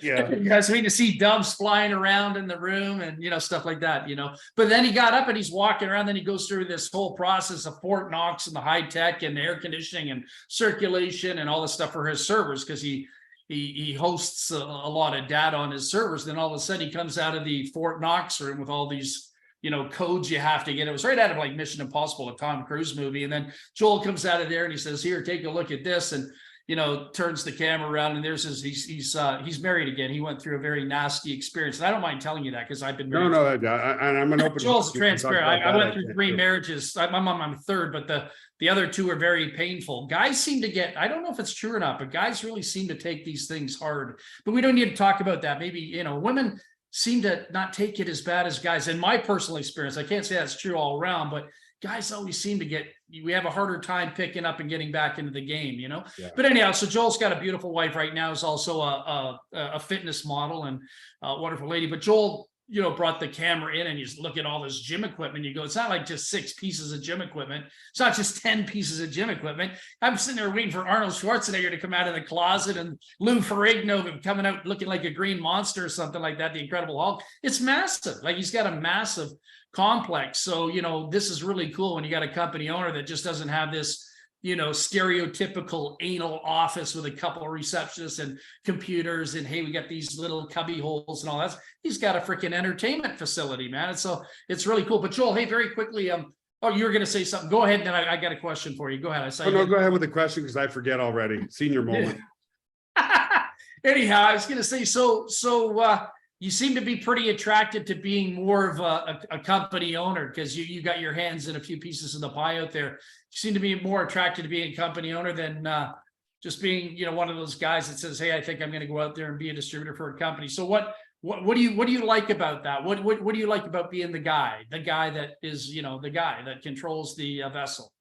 Yeah. You guys need to see doves flying around in the room and, you know, stuff like that, you know. But then he got up and he's walking around. Then he goes through this whole process of Fort Knox and the high tech and the air conditioning and circulation and all this stuff for his servers, because he hosts a lot of data on his servers. Then all of a sudden he comes out of the Fort Knox room with all these, you know, codes you have to get. It was right out of like Mission Impossible, a Tom Cruise movie. And then Joel comes out of there and he says, here, take a look at this. And, you know, turns the camera around, and there's he's married again. He went through a very nasty experience. And I don't mind telling you that because I've been married.
No, and I'm an open.
Joel's transparent. I went through 3 marriages. I'm on my 3rd, but the other 2 are very painful. Guys seem to get, I don't know if it's true or not, but guys really seem to take these things hard. But we don't need to talk about that. Maybe, you know, women seem to not take it as bad as guys. In my personal experience, I can't say that's true all around, but guys always seem to get we have a harder time picking up and getting back into the game, you know.
Yeah.
But anyhow, so Joel's got a beautiful wife right now, is also a fitness model and a wonderful lady. But Joel, you know, brought the camera in, and you just look at all this gym equipment. You go, it's not like just 6 pieces of gym equipment. It's not just 10 pieces of gym equipment. I'm sitting there waiting for Arnold Schwarzenegger to come out of the closet, and Lou Ferrigno coming out looking like a green monster or something like that, the Incredible Hulk. It's massive. Like, he's got a massive complex. So, you know, this is really cool when you got a company owner that just doesn't have this, you know, stereotypical anal office with a couple of receptionists and computers, and hey, we got these little cubby holes and all that. He's got a freaking entertainment facility, man. And so it's really cool. But Joel, hey, very quickly, oh, you were going to say something. Go ahead, and then I got a question for you. Go ahead. I saw
Oh,
you.
no, go ahead with the question, because I forget already. Senior moment.
Anyhow, I was going to say, so you seem to be pretty attracted to being more of a company owner, because you got your hands in a few pieces of the pie out there. You seem to be more attracted to being a company owner than just being, you know, one of those guys that says, hey, I think I'm going to go out there and be a distributor for a company. So what do you like about that? What do you like about being the guy that is, you know, the guy that controls the vessel?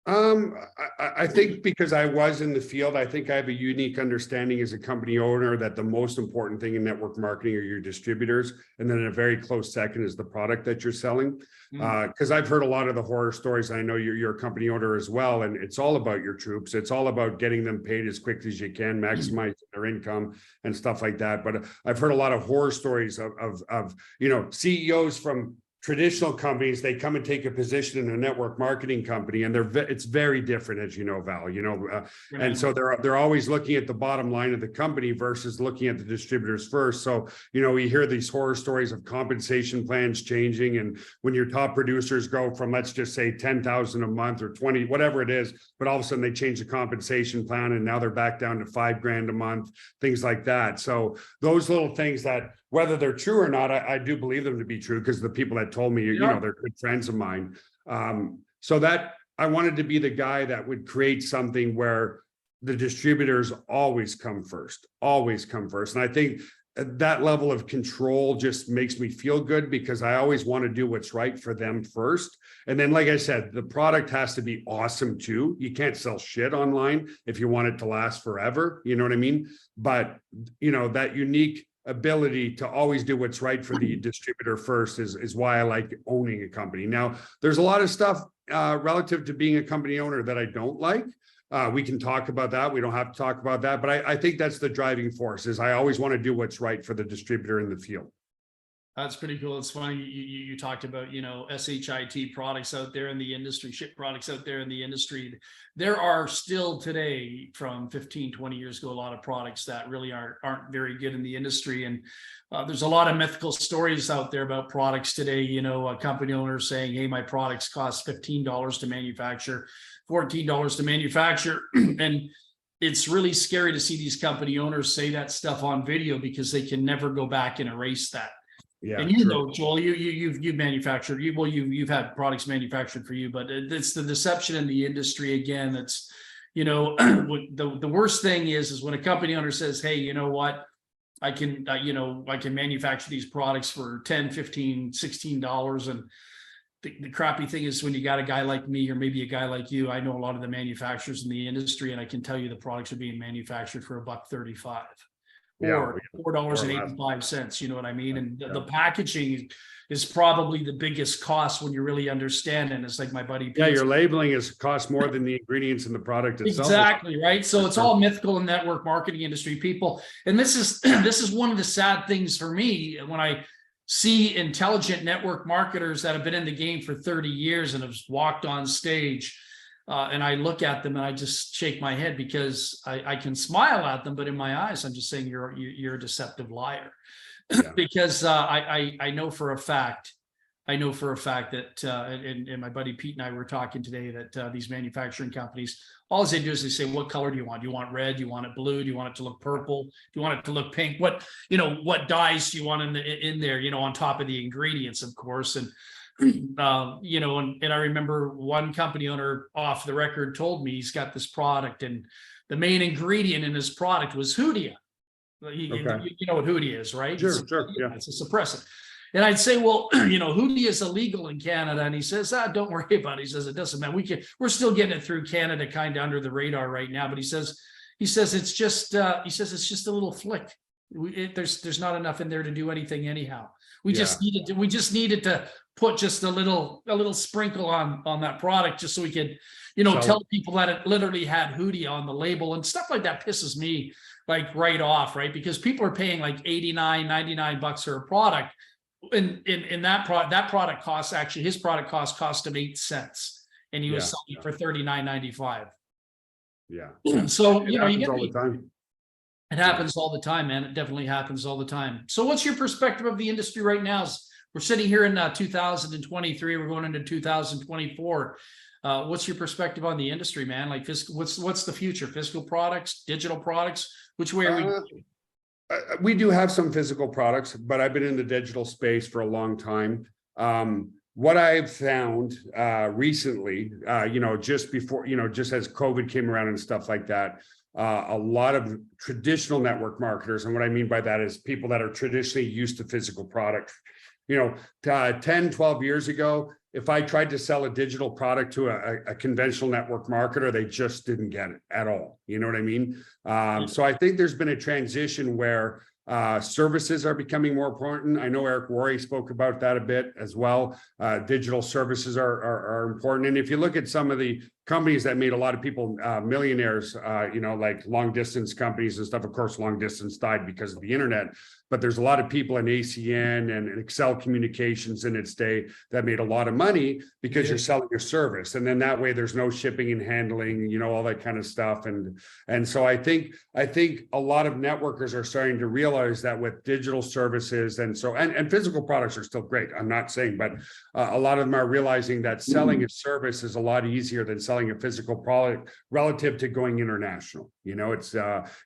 I think because I was in the field, I think I have a unique understanding as a company owner that the most important thing in network marketing are your distributors. And then a very close second is the product that you're selling. Because I've heard a lot of the horror stories. I know you're a company owner as well. And it's all about your troops. It's all about getting them paid as quickly as you can, maximizing their income and stuff like that. But I've heard a lot of horror stories of you know, CEOs from traditional companies. They come and take a position in a network marketing company, and it's very different, as you know, Val, you know, and so they're always looking at the bottom line of the company versus looking at the distributors first. So, you know, we hear these horror stories of compensation plans changing, and when your top producers go from, let's just say 10,000 a month or 20, whatever it is, but all of a sudden they change the compensation plan and now they're back down to $5,000 a month, things like that. So those little things that, whether they're true or not, I do believe them to be true, because the people that told me, you know, they're good friends of mine. So that I wanted to be the guy that would create something where the distributors always come first. And I think that level of control just makes me feel good, because I always want to do what's right for them first. And then, like I said, the product has to be awesome too. You can't sell shit online if you want it to last forever. You know what I mean? But, you know, that unique ability to always do what's right for the distributor first is why I like owning a company. Now, there's a lot of stuff relative to being a company owner that I don't like. We can talk about that. We don't have to talk about that, but I think that's the driving force. Is I always want to do what's right for the distributor in the field.
That's pretty cool. It's funny you talked about, you know, SHIT products out there in the industry, ship products out there in the industry. There are still today, from 15, 20 years ago, a lot of products that really aren't very good in the industry. And there's a lot of mythical stories out there about products today. You know, a company owner saying, hey, my products cost $15 to manufacture, $14 to manufacture. And it's really scary to see these company owners say that stuff on video, because they can never go back and erase that.
Yeah,
and you know, Joel, you've manufactured, you've had products manufactured for you, but it's the deception in the industry again. That's, you know, the worst thing is when a company owner says, hey, you know what, I can, you know, I can manufacture these products for $10, $15, $16. And the crappy thing is, when you got a guy like me, or maybe a guy like you, I know a lot of the manufacturers in the industry, and I can tell you the products are being manufactured for $1.35. Or $4.85. You know what I mean? And the packaging is probably the biggest cost when you really understand it. And it's like my buddy Pete,
your labeling is cost more than the ingredients in the product itself.
Exactly, right. So it's all mythical in network marketing industry, people. And this is one of the sad things for me when I see intelligent network marketers that have been in the game for 30 years and have walked on stage. And I look at them and I just shake my head, because I can smile at them, but in my eyes, I'm just saying you're a deceptive liar. Yeah. Because I know for a fact that and my buddy Pete and I were talking today that these manufacturing companies, all they do is they say, what color do you want? Do you want red? Do you want it blue? Do you want it to look purple? Do you want it to look pink? What dyes do you want in there? You know, on top of the ingredients, of course. And you know, and I remember one company owner off the record told me he's got this product, and the main ingredient in his product was Hoodia. You know what Hoodia is, right?
Sure, yeah.
It's a suppressant. And I'd say, well, hoodie is illegal in Canada. And he says, don't worry about it. He says, it doesn't matter. We're still getting it through Canada kind of under the radar right now. But he says it's just a little flick. There's not enough in there to do anything anyhow. We just needed to put just a little sprinkle on that product just so we could, tell people that it literally had hoodie on the label, and stuff like that pisses me like right off, right? Because people are paying like $89-$99 for a product. In that product costs, actually his product cost him 8 cents, and he was selling for $39.95.
Yeah.
So
you get all the time.
It happens all the time, man. It definitely happens all the time. So what's your perspective of the industry right now? We're sitting here in 2023, we're going into 2024. What's your perspective on the industry, man? Like what's the future? Physical products, digital products? Which way are we going?
We do have some physical products, but I've been in the digital space for a long time. What I've found recently, just before, just as COVID came around and stuff like that, a lot of traditional network marketers, and what I mean by that is people that are traditionally used to physical product. 10, 12 years ago, if I tried to sell a digital product to a conventional network marketer, they just didn't get it at all. You know what I mean? So I think there's been a transition where services are becoming more important. I know Eric Worre spoke about that a bit as well. Digital services are important. And if you look at some of the companies that made a lot of people millionaires, like long distance companies and stuff, of course, long distance died because of the internet. But there's a lot of people in ACN and Excel Communications in its day that made a lot of money because you're selling your service. And then that way there's no shipping and handling, all that kind of stuff. And so I think a lot of networkers are starting to realize that with digital services and physical products are still great. I'm not saying, but a lot of them are realizing that selling a service is a lot easier than selling a physical product relative to going international. It's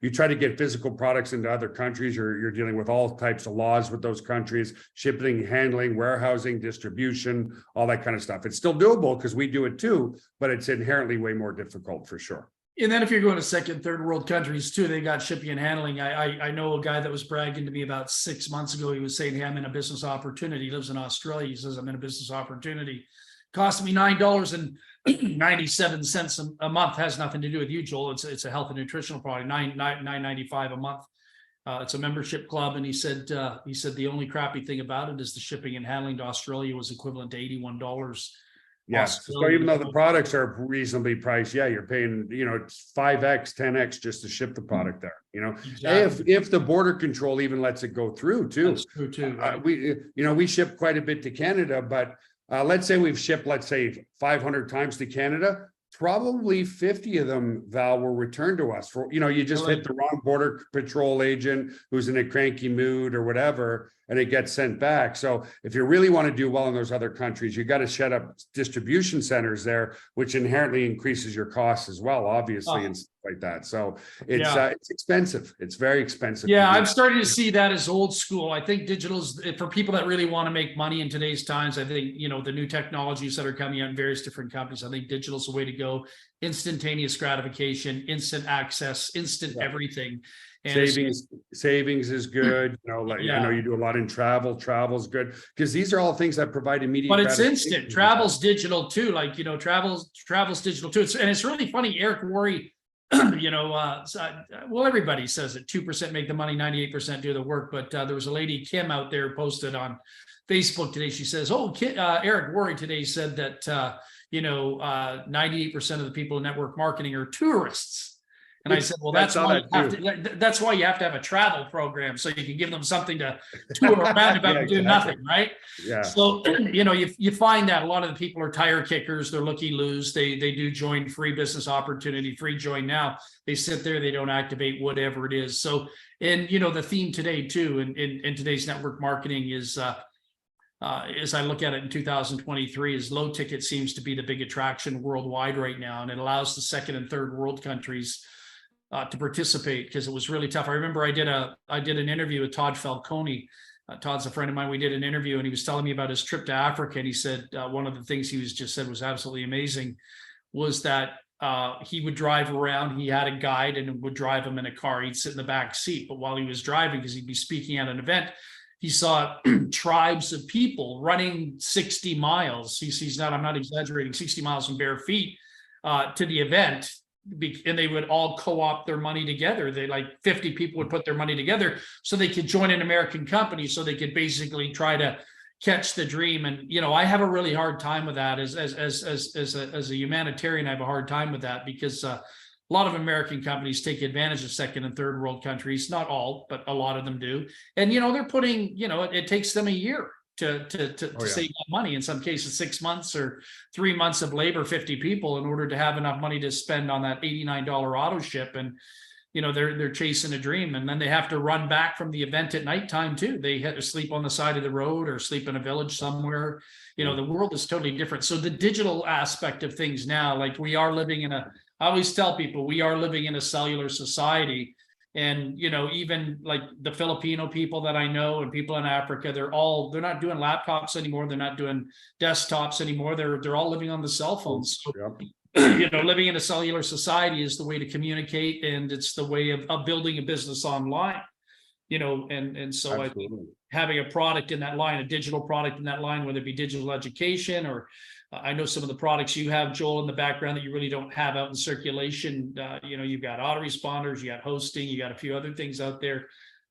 you try to get physical products into other countries, you're dealing with all types of laws with those countries, shipping, handling, warehousing, distribution, all that kind of stuff. It's still doable because we do it too, but it's inherently way more difficult for sure.
And then if you're going to second, third world countries too, they got shipping and handling. I know a guy that was bragging to me about 6 months ago. He was saying, hey, I'm in a business opportunity. He lives in Australia. He says, I'm in a business opportunity. Cost me $9.97 a month. Has nothing to do with you, Joel. It's a health and nutritional product, $9.95 a month. It's a membership club, and he said the only crappy thing about it is the shipping and handling to Australia was equivalent to $81.
Yes. So even though the products are reasonably priced, you're paying, it's 5x, 10x just to ship the product there. Exactly. If the border control even lets it go through too.
That's true too. Right?
We ship quite a bit to Canada, but let's say we've shipped, 500 times to Canada. Probably 50 of them, Val, will return to us for, you just hit the wrong border patrol agent who's in a cranky mood or whatever, and it gets sent back. So if you really want to do well in those other countries, you got to set up distribution centers there, which inherently increases your costs as well, obviously, and stuff like that. So it's expensive. It's very expensive.
Yeah, I'm starting to see that as old school. I think digital's for people that really want to make money in today's times. I think, the new technologies that are coming out in various different companies, I think digital's the way to go. Instantaneous gratification, instant access, instant everything. And
savings is good. I know you do a lot in travel. Travel's good because these are all things that provide immediate.
But it's instant. Travel's digital too. Travel's digital too. And it's really funny. Eric Worre, well, everybody says it. 2% make the money, 98% do the work. But there was a lady, Kim, out there posted on Facebook today. She says, Eric Worre today said that 98% of the people in network marketing are tourists. And I said, well, that's why you have to have a travel program so you can give them something to tour around about and do nothing, right?
Yeah.
So, you find that a lot of the people are tire kickers. They're looky-loos. They do join free business opportunity, free join now. They sit there, they don't activate whatever it is. So, and the theme today too, in today's network marketing is, as I look at it in 2023, is low ticket seems to be the big attraction worldwide right now. And it allows the second and third world countries to participate because it was really tough. I remember I did an interview with Todd Falcone. Todd's a friend of mine. We did an interview and he was telling me about his trip to Africa. And he said one of the things he said was absolutely amazing was that he would drive around. He had a guide and would drive him in a car. He'd sit in the back seat. But while he was driving, because he'd be speaking at an event, he saw tribes of people running 60 miles. I'm not exaggerating, 60 miles in bare feet to the event. And they would all co-op their money together. They, like 50 people would put their money together so they could join an American company, so they could basically try to catch the dream. And I have a really hard time with that as a humanitarian. I have a hard time with that because a lot of American companies take advantage of second and third world countries. Not all, but a lot of them do. And they're putting, it takes them a year to save that money, in some cases 6 months or 3 months of labor, 50 people, in order to have enough money to spend on that $89 auto ship. And they're chasing a dream, and then they have to run back from the event at nighttime too. They had to sleep on the side of the road or sleep in a village somewhere. The world is totally different. So the digital aspect of things now, like I always tell people, we are living in a cellular society. And even like the Filipino people that I know and people in Africa, they're not doing laptops anymore. They're not doing desktops anymore. They're all living on the cell phones. So, living in a cellular society is the way to communicate, and it's the way of building a business online. And so I think having a product in that line, a digital product in that line, whether it be digital education or I know some of the products you have, Joel, in the background that you really don't have out in circulation. You've got autoresponders, you got hosting, you got a few other things out there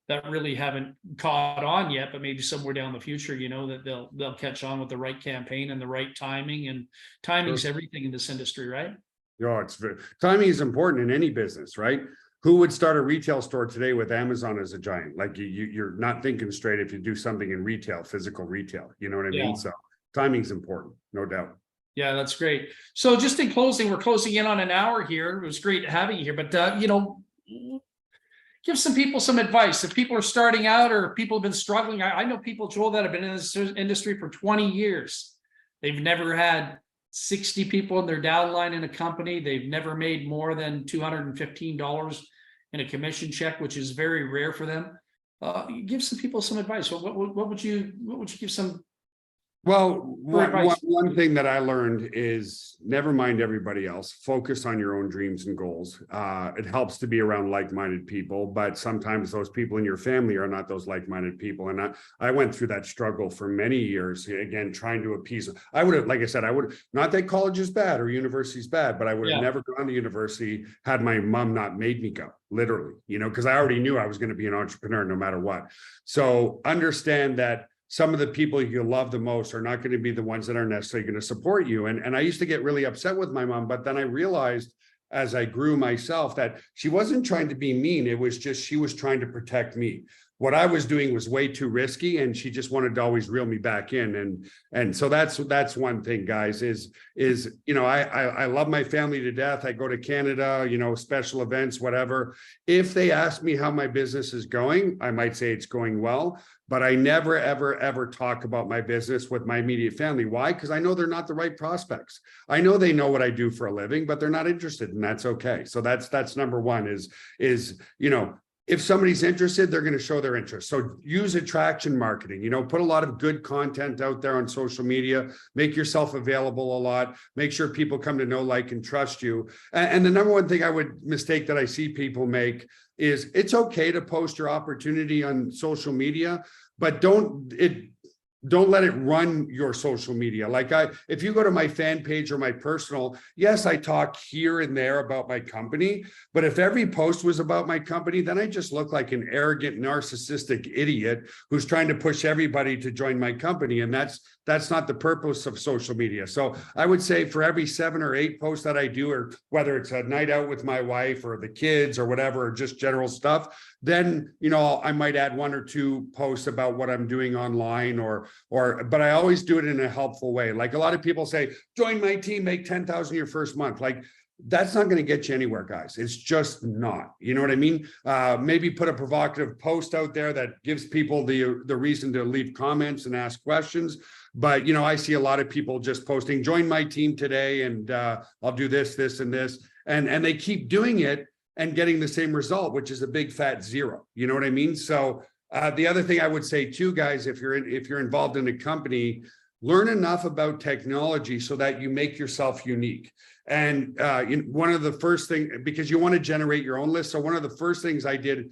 that really haven't caught on yet, but maybe somewhere down the future, that they'll catch on with the right campaign and the right timing. And timing's everything in this industry, right?
Yeah, timing is important in any business, right? Who would start a retail store today with Amazon as a giant? Like you're not thinking straight if you do something in retail, physical retail. You know what I mean? So timing's important, no doubt.
Yeah, that's great. So just in closing, we're closing in on an hour here. It was great having you here, but give some people some advice. If people are starting out or people have been struggling, I know people, Joel, that have been in this industry for 20 years. They've never had 60 people in their downline in a company. They've never made more than $215 in a commission check, which is very rare for them. Give some people some advice. What would you give some?
Well, one thing that I learned is never mind everybody else. Focus on your own dreams and goals. It helps to be around like-minded people, but sometimes those people in your family are not those like-minded people. And I went through that struggle for many years, again, trying to appease. I would have, like I said, not that college is bad or university is bad, but I would have never gone to university had my mom not made me go, literally, because I already knew I was going to be an entrepreneur no matter what. So understand that some of the people you love the most are not going to be the ones that are necessarily going to support you. And I used to get really upset with my mom, but then I realized as I grew myself that she wasn't trying to be mean. It was just, she was trying to protect me. What I was doing was way too risky, and she just wanted to always reel me back in. And so that's one thing, guys, is I love my family to death. I go to Canada, special events, whatever. If they ask me how my business is going, I might say it's going well, but I never, ever, ever talk about my business with my immediate family. Why? Because I know they're not the right prospects. I know they know what I do for a living, but they're not interested, and that's okay. So that's number one is if somebody's interested, they're going to show their interest. So use attraction marketing, put a lot of good content out there on social media, make yourself available a lot, make sure people come to know, like, and trust you. And the number one thing mistake that I see people make is it's okay to post your opportunity on social media, but don't let it run your social media. Like if you go to my fan page or my personal, yes, I talk here and there about my company, but if every post was about my company, then I just look like an arrogant, narcissistic idiot who's trying to push everybody to join my company. And that's not the purpose of social media. So I would say for every 7 or 8 posts that I do, or whether it's a night out with my wife or the kids or whatever, or just general stuff, then, I might add 1 or 2 posts about what I'm doing online but I always do it in a helpful way. Like a lot of people say, join my team, make 10,000 your first month. Like that's not going to get you anywhere, guys. It's just not, you know what I mean? Maybe put a provocative post out there that gives people the reason to leave comments and ask questions. But, I see a lot of people just posting, join my team today, and I'll do this, this, and this. And they keep doing it and getting the same result, which is a big fat 0. You know what I mean? So the other thing I would say too, guys, if you're involved in a company, learn enough about technology so that you make yourself unique. And one of the first things, because you want to generate your own list. So one of the first things I did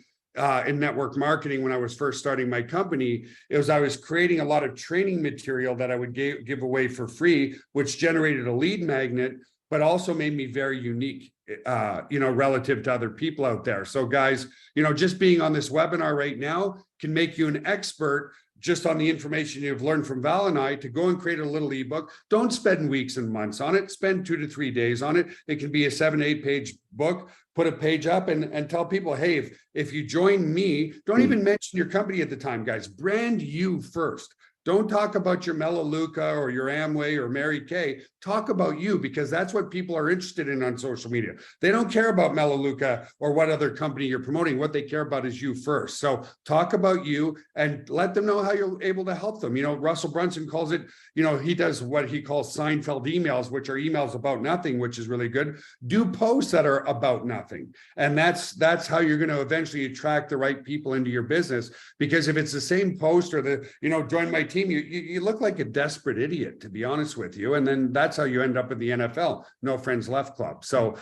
in network marketing when I was first starting my company, I was creating a lot of training material that I would give away for free, which generated a lead magnet, but also made me very unique, relative to other people out there. So guys, just being on this webinar right now can make you an expert just on the information you've learned from Val and I to go and create a little ebook. Don't spend weeks and months on it. Spend 2 to 3 days on it. It can be a 7 to 8 page book. Put a page up and tell people, hey, if you join me, don't even mention your company at the time, guys. Brand you first. Don't talk about your Melaleuca or your Amway or Mary Kay. Talk about you, because that's what people are interested in on social media. They don't care about Melaleuca or what other company you're promoting. What they care about is you first. So talk about you and let them know how you're able to help them. Russell Brunson calls it, he does what he calls Seinfeld emails, which are emails about nothing, which is really good. Do posts that are about nothing. And that's how you're going to eventually attract the right people into your business. Because if it's the same post or join my team, you look like a desperate idiot, to be honest with you. And then that's how you end up in the NFL, no friends left club. So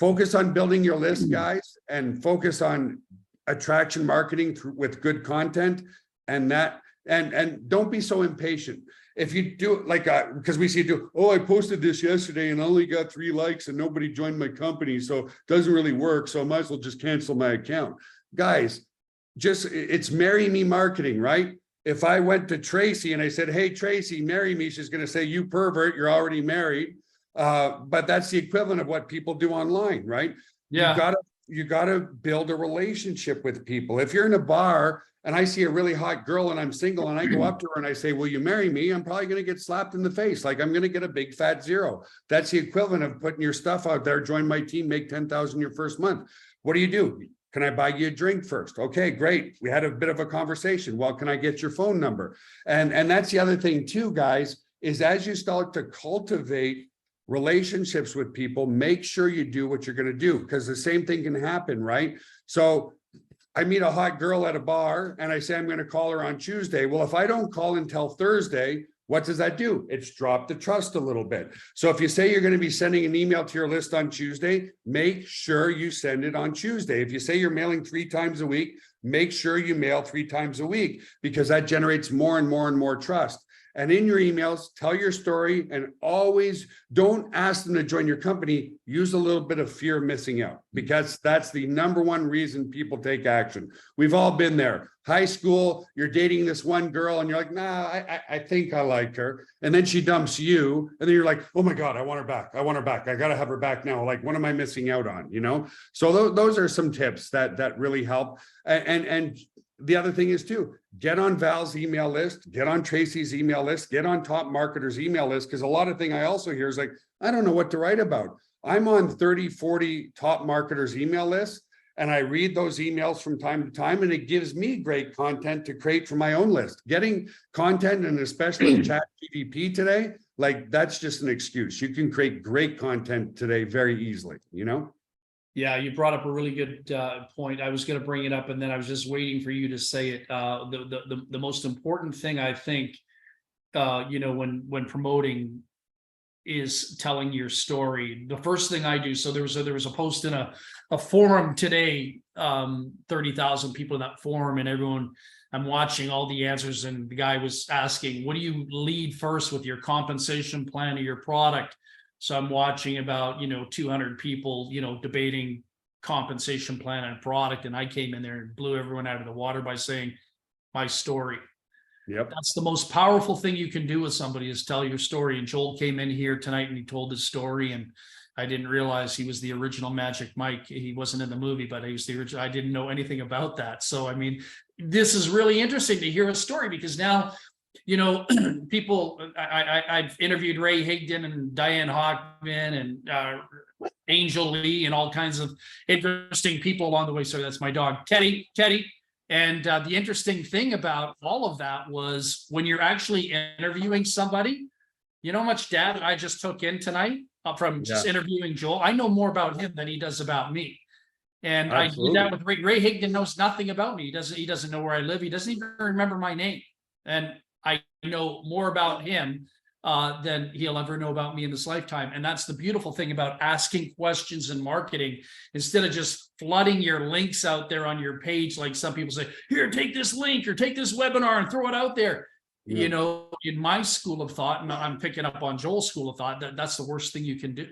focus on building your list, guys, and focus on attraction marketing with good content, and don't be so impatient. If you do because we see you do, I posted this yesterday and I only got 3 likes and nobody joined my company, so it doesn't really work, so I might as well just cancel my account. Guys, it's marry me marketing, right? If I went to Tracy and I said, hey, Tracy, marry me, she's going to say, you pervert, you're already married. But that's the equivalent of what people do online, right?
Yeah.
You gotta build a relationship with people. If you're in a bar and I see a really hot girl and I'm single and I go up to her and I say, will you marry me? I'm probably going to get slapped in the face. Like, I'm going to get a big fat 0. That's the equivalent of putting your stuff out there, join my team, make 10,000 your first month. What do? Can I buy you a drink first? Okay, great. We had a bit of a conversation. Well, can I get your phone number? And that's the other thing too, guys, is as you start to cultivate relationships with people, make sure you do what you're going to do, because the same thing can happen, right? So I meet a hot girl at a bar and I say, I'm going to call her on Tuesday. Well, if I don't call until Thursday, what does that do? It's dropped the trust a little bit. So if you say you're going to be sending an email to your list on Tuesday, make sure you send it on Tuesday. If you say you're mailing 3 times a week, make sure you mail 3 times a week, because that generates more and more and more trust. And in your emails, tell your story, and always don't ask them to join your company. Use a little bit of fear of missing out, because that's the number 1 reason people take action. We've all been there. High school, you're dating this one girl and you're like, nah, I think I like her. And then she dumps you. And then you're like, oh my God, I want her back. I want her back. I got to have her back now. Like, what am I missing out on? So those are some tips that really help. And the other thing is too, get on Val's email list, get on Tracy's email list, get on top marketers' email list. Because a lot of thing I also hear is like, I don't know what to write about. I'm on 30, 40 top marketers' email lists, and I read those emails from time to time, and it gives me great content to create for my own list. Getting content, and especially ChatGPT today, like, that's just an excuse. You can create great content today very easily,
Yeah, you brought up a really good point. I was going to bring it up, and then I was just waiting for you to say it. The most important thing, I think, when promoting, is telling your story. The first thing I do. So there was a post in a forum today. 30,000 people in that forum, and everyone. I'm watching all the answers, and the guy was asking, "What do you lead first with, your compensation plan or your product?" So I'm watching about 200 people debating compensation plan and product, and I came in there and blew everyone out of the water by saying my story.
Yep.
That's the most powerful thing you can do with somebody, is tell your story. And Joel came in here tonight and he told his story, and I didn't realize he was the original Magic Mike. He wasn't in the movie, but he was the original. I didn't know anything about that. So I mean, this is really interesting to hear a story, because now people, I've interviewed Ray Higdon and Diane Hockman and Angel Lee and all kinds of interesting people along the way. So that's my dog, Teddy. And the interesting thing about all of that was, when you're actually interviewing somebody, how much data I just took in tonight from just interviewing Joel. I know more about him than he does about me. And absolutely. I did that with Ray. Ray Higdon knows nothing about me. He doesn't know where I live. He doesn't even remember my name. And I know more about him than he'll ever know about me in this lifetime. And that's the beautiful thing about asking questions in marketing. Instead of just flooding your links out there on your page, like some people say, here, take this link or take this webinar and throw it out there.
Yeah.
You know, in my school of thought, and I'm picking up on Joel's school of thought, that's the worst thing you can do.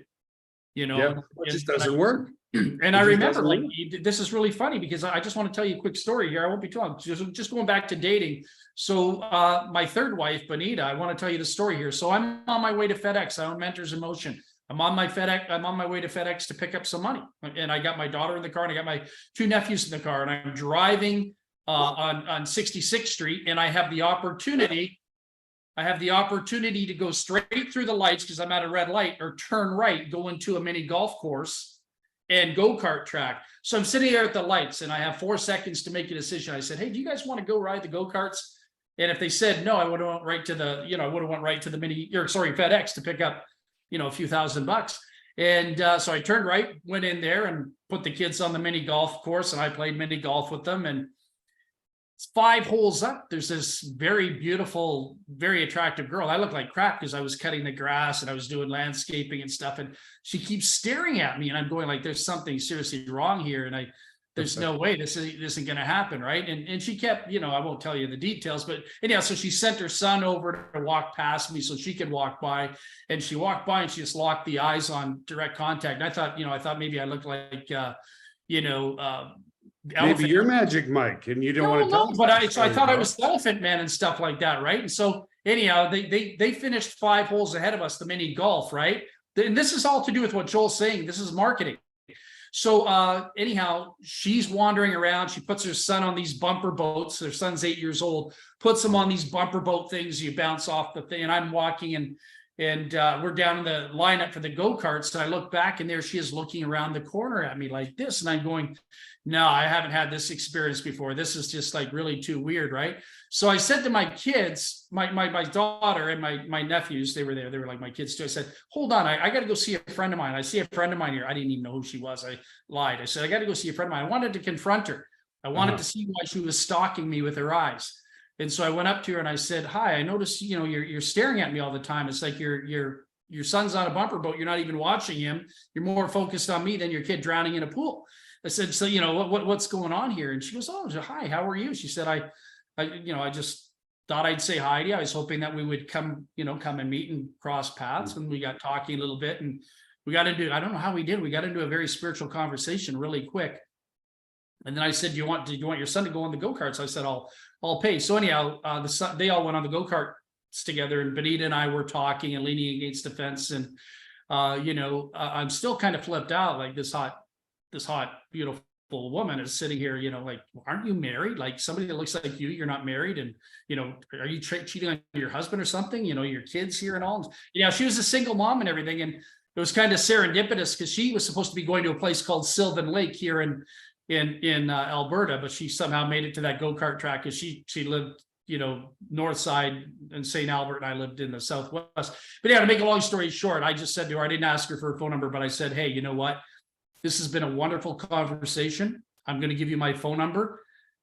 You know,
Yeah, it just doesn't work.
And I remember, like, this is really funny because I just want to tell you a quick story here. I won't be too long. Just going back to dating. So my third wife, Benita, I want to tell you the story here. So I'm on my way to FedEx. I own Mentors in Motion. I'm on my way to FedEx to pick up some money. And I got my daughter in the car and I got my two nephews in the car, and I'm driving on 66th Street, and I have the opportunity to go straight through the lights because I'm at a red light, or turn right, go into a mini golf course and go-kart track. So I'm sitting there at the lights and I have 4 seconds to make a decision. I said, hey, do you guys want to go ride the go-karts? And if they said no, I would have went right to the, I would have went right to the FedEx to pick up, a few $1,000. And so I turned right, went in there and put the kids on the mini golf course, and I played mini golf with them. And it's 5 holes up, there's this very beautiful, very attractive girl. I look like crap because I was cutting the grass and I was doing landscaping and stuff. And she keeps staring at me, and I'm going like, there's something seriously wrong here. And there's no way this isn't going to happen, right? And she kept, I won't tell you the details, but anyhow, so she sent her son over to walk past me so she could walk by. And she walked by and she just locked the eyes on direct contact. And I thought maybe I looked like,
maybe you're Magic Mike and you don't want to tell.
But I thought I was the Elephant Man and stuff like that, right? And so anyhow, they finished 5 holes ahead of us, the mini golf, right? And this is all to do with what Joel's saying. This is marketing. So anyhow, she's wandering around. She puts her son on these bumper boats. Their son's 8 years old, puts him on these bumper boat things. You bounce off the thing, and I'm walking and we're down in the lineup for the go-karts. And I look back, and there she is looking around the corner at me like this. And I'm going, no, I haven't had this experience before. This is just like really too weird, right? So I said to my kids, my daughter and my nephews, they were there. They were like my kids too. I said, hold on, I got to go see a friend of mine. I see a friend of mine here. I didn't even know who she was. I lied. I said, I got to go see a friend of mine. I wanted to confront her. I wanted to see why she was stalking me with her eyes. And so I went up to her and I said, hi, I noticed, you're staring at me all the time. It's like your son's on a bumper boat. You're not even watching him. You're more focused on me than your kid drowning in a pool. I said, so, what's going on here? And she goes, oh, hi, how are you? She said, I just thought I'd say hi to you. I was hoping that we would come and meet and cross paths. And we got talking a little bit, and we got into, I don't know how we did. We got into a very spiritual conversation really quick. And then I said, did you want your son to go on the go-karts? I said, I'll pay. So anyhow, they all went on the go-karts together, and Benita and I were talking and leaning against the fence. And, I'm still kind of flipped out, like this hot, beautiful woman is sitting here, like, aren't you married? Like, somebody that looks like you're not married. And, are you cheating on your husband or something? Your kids here and all. She was a single mom and everything. And it was kind of serendipitous because she was supposed to be going to a place called Sylvan Lake here in Alberta, but she somehow made it to that go-kart track because she lived, north side in St. Albert, and I lived in the southwest. But yeah, to make a long story short, I just said to her, I didn't ask her for her phone number, but I said, hey, you know what? This has been a wonderful conversation. I'm going to give you my phone number.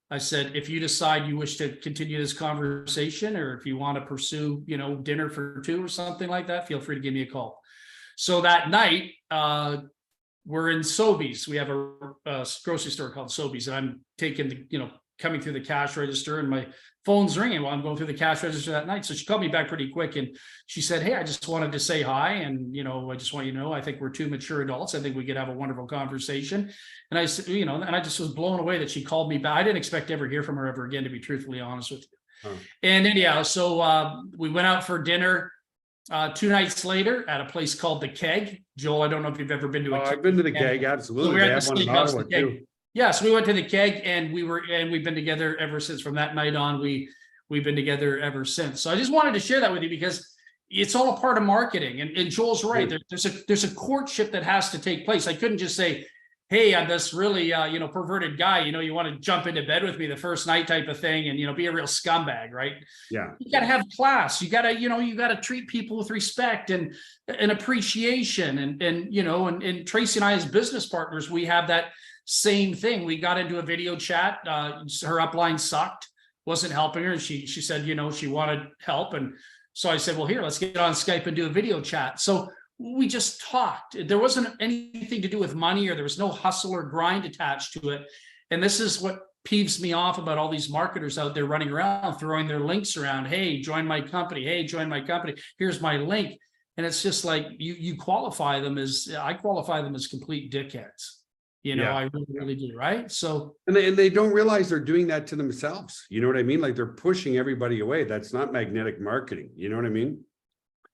I said, if you decide you wish to continue this conversation, or if you want to pursue, dinner for 2 or something like that, feel free to give me a call. So that night, we're in Sobeys. We have a grocery store called Sobeys, and I'm taking coming through the cash register, and my phone's ringing while I'm going through the cash register that night. So she called me back pretty quick, and she said, hey, I just wanted to say hi. And, I just want you to know, I think we're 2 mature adults. I think we could have a wonderful conversation. And I said, and I just was blown away that she called me back. I didn't expect to ever hear from her ever again, to be truthfully honest with you. And anyhow, so we went out for dinner 2 nights later at a place called the Keg. Joel, I don't know if you've ever been to a
I've been to the Keg, absolutely.
So we
they have one in Ottawa too.
Yeah, so we went to the Keg, and we've been together ever since. From that night on, we've been together ever since. So I just wanted to share that with you because it's all a part of marketing. And Joel's right. There's a courtship that has to take place. I couldn't just say, hey, I'm this really perverted guy. You want to jump into bed with me the first night type of thing, and be a real scumbag, right?
Yeah.
You got to have class. You got to treat people with respect and appreciation. And Tracy and I, as business partners, we have that same thing. We got into a video chat. Her upline sucked, wasn't helping her. And she said, she wanted help. And So I said, well, here, let's get on Skype and do a video chat. So we just talked. There wasn't anything to do with money, or there was no hustle or grind attached to it. And this is what peeves me off about all these marketers out there running around, throwing their links around. Hey, join my company. Hey, join my company. Here's my link. And it's just like, you qualify them as, I qualify them as complete dickheads. You know, I really do, right? So,
and they don't realize they're doing that to themselves. You know what I mean? Like, they're pushing everybody away. That's not magnetic marketing. You know what I mean?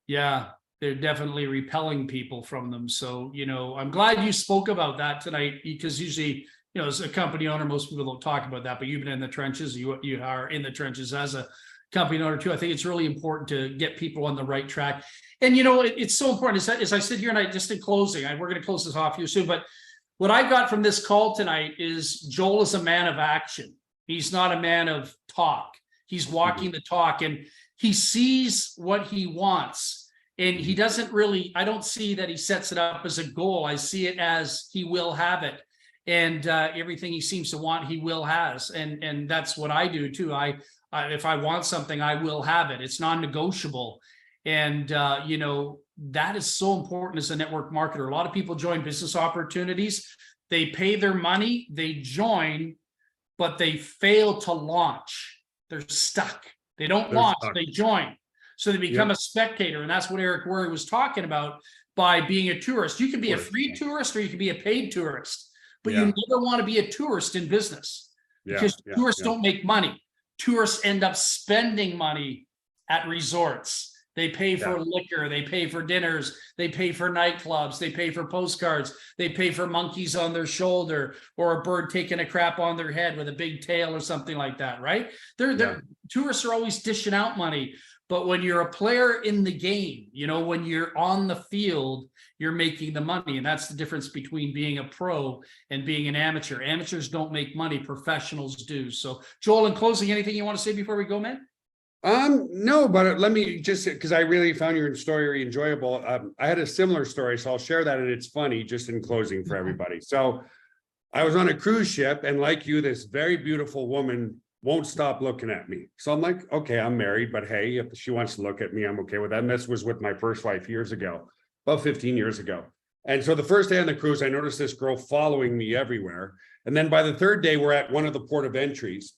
yeah, they're definitely repelling people from them. So, you know, I'm glad you spoke about that tonight, because usually, you know, as a company owner, most people don't talk about that, but you've been in the trenches. You are in the trenches as a company owner too. I think it's really important to get people on the right track. And, you know, it's so important as I sit here and just in closing, we're going to close this off here soon, but what I got from this call tonight is Joel is a man of action. He's not a man of talk. He's walking the talk, and he sees what he wants. And he doesn't really, I don't see that he sets it up as a goal. I see it as he will have it. And everything he seems to want, he will has. And that's what I do too. If I want something, I will have it. It's non-negotiable. And, you know, that is so important as a network marketer. A lot of people join business opportunities. They pay their money, they join, but they fail to launch. They're stuck. They don't launch, they join. So they become a spectator. And that's what Eric Worre was talking about by being a tourist. You can be a free tourist, or you can be a paid tourist, but you never want to be a tourist in business, because tourists don't make money. Tourists end up spending money at resorts. They pay for liquor, they pay for dinners, they pay for nightclubs, they pay for postcards, they pay for monkeys on their shoulder, or a bird taking a crap on their head with a big tail or something like that, right? Tourists are always dishing out money. But when you're a player in the game, you know, when you're on the field, you're making the money. And that's the difference between being a pro and being an amateur. Amateurs don't make money, professionals do. So, Joel, in closing, anything you want to say before we go, man?
No, but let me just, because I really found your story enjoyable. I had a similar story, so I'll share that, and it's funny, just in closing for everybody. So I was on a cruise ship, and like you, this very beautiful woman won't stop looking at me. So I'm like, okay, I'm married, but hey, if she wants to look at me, I'm okay with that. And this was with my first wife years ago, about 15 years ago. And so the first day on the cruise, I noticed this girl following me everywhere. And then by the third day, we're at one of the port of entries,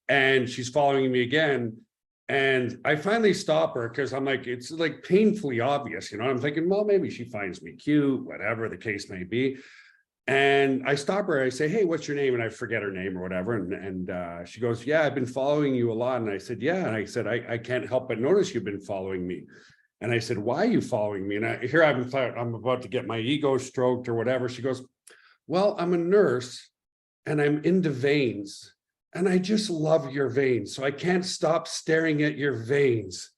and she's following me again. And I finally stop her, because I'm like, it's like painfully obvious, you know. I'm thinking, well, maybe she finds me cute, whatever the case may be. And I stop her. I say, hey, what's your name? And I forget her name or whatever. And she goes, yeah, I've been following you a lot. And I said, yeah. And I said, I can't help but notice you've been following me. And I said, why are you following me? And I'm about to get my ego stroked or whatever. She goes, well, I'm a nurse and I'm into veins. And I just love your veins, so I can't stop staring at your veins.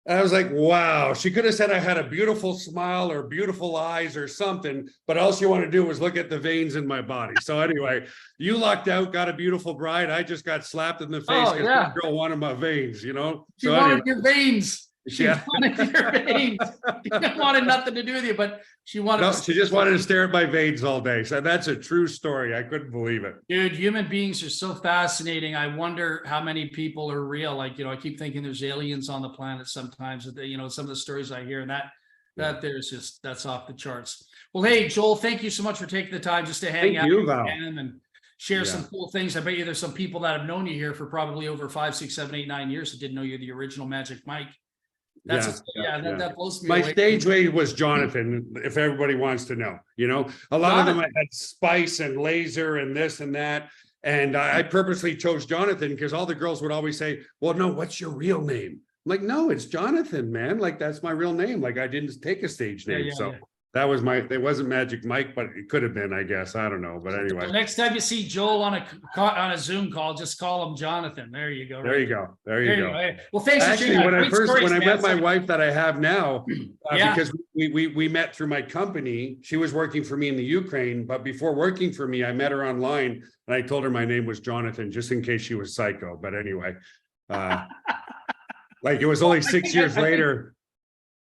And I was like, wow, she could have said I had a beautiful smile or beautiful eyes or something, but all she wanted to do was look at the veins in my body. So anyway, you lucked out, got a beautiful bride. I just got slapped in the face because that girl wanted my veins, you know?
She wanted your veins. She wanted your veins. She wanted nothing to do with you, but she wanted.
No, she just wanted to stare at my veins all day. So that's a true story. I couldn't believe it.
Dude, human beings are so fascinating. I wonder how many people are real. Like, you know, I keep thinking there's aliens on the planet sometimes. You know, some of the stories I hear, and that there's just, that's off the charts. Well, hey, Joel, thank you so much for taking the time just to hang out and share some cool things. I bet you there's some people that have known you here for probably over 5, 6, 7, 8, 9 years that didn't know you're the original Magic Mike. That blows me away.
My stage name was Jonathan, if everybody wants to know. You know, a lot of them had Spice and Laser and this and that. And I purposely chose Jonathan because all the girls would always say, well, no, what's your real name? I'm like, no, it's Jonathan, man. Like, that's my real name. Like, I didn't take a stage name. That was it wasn't Magic Mike, but it could have been, I guess. I don't know. But anyway.
The next time you see Joel on a Zoom call, just call him Jonathan. There you go.
There you go. There you go.
Well, thanks.
Actually, when I met my wife that I have now, because we met through my company, she was working for me in the Ukraine, but before working for me, I met her online and I told her my name was Jonathan, just in case she was psycho. But anyway, like it was only 6 years later.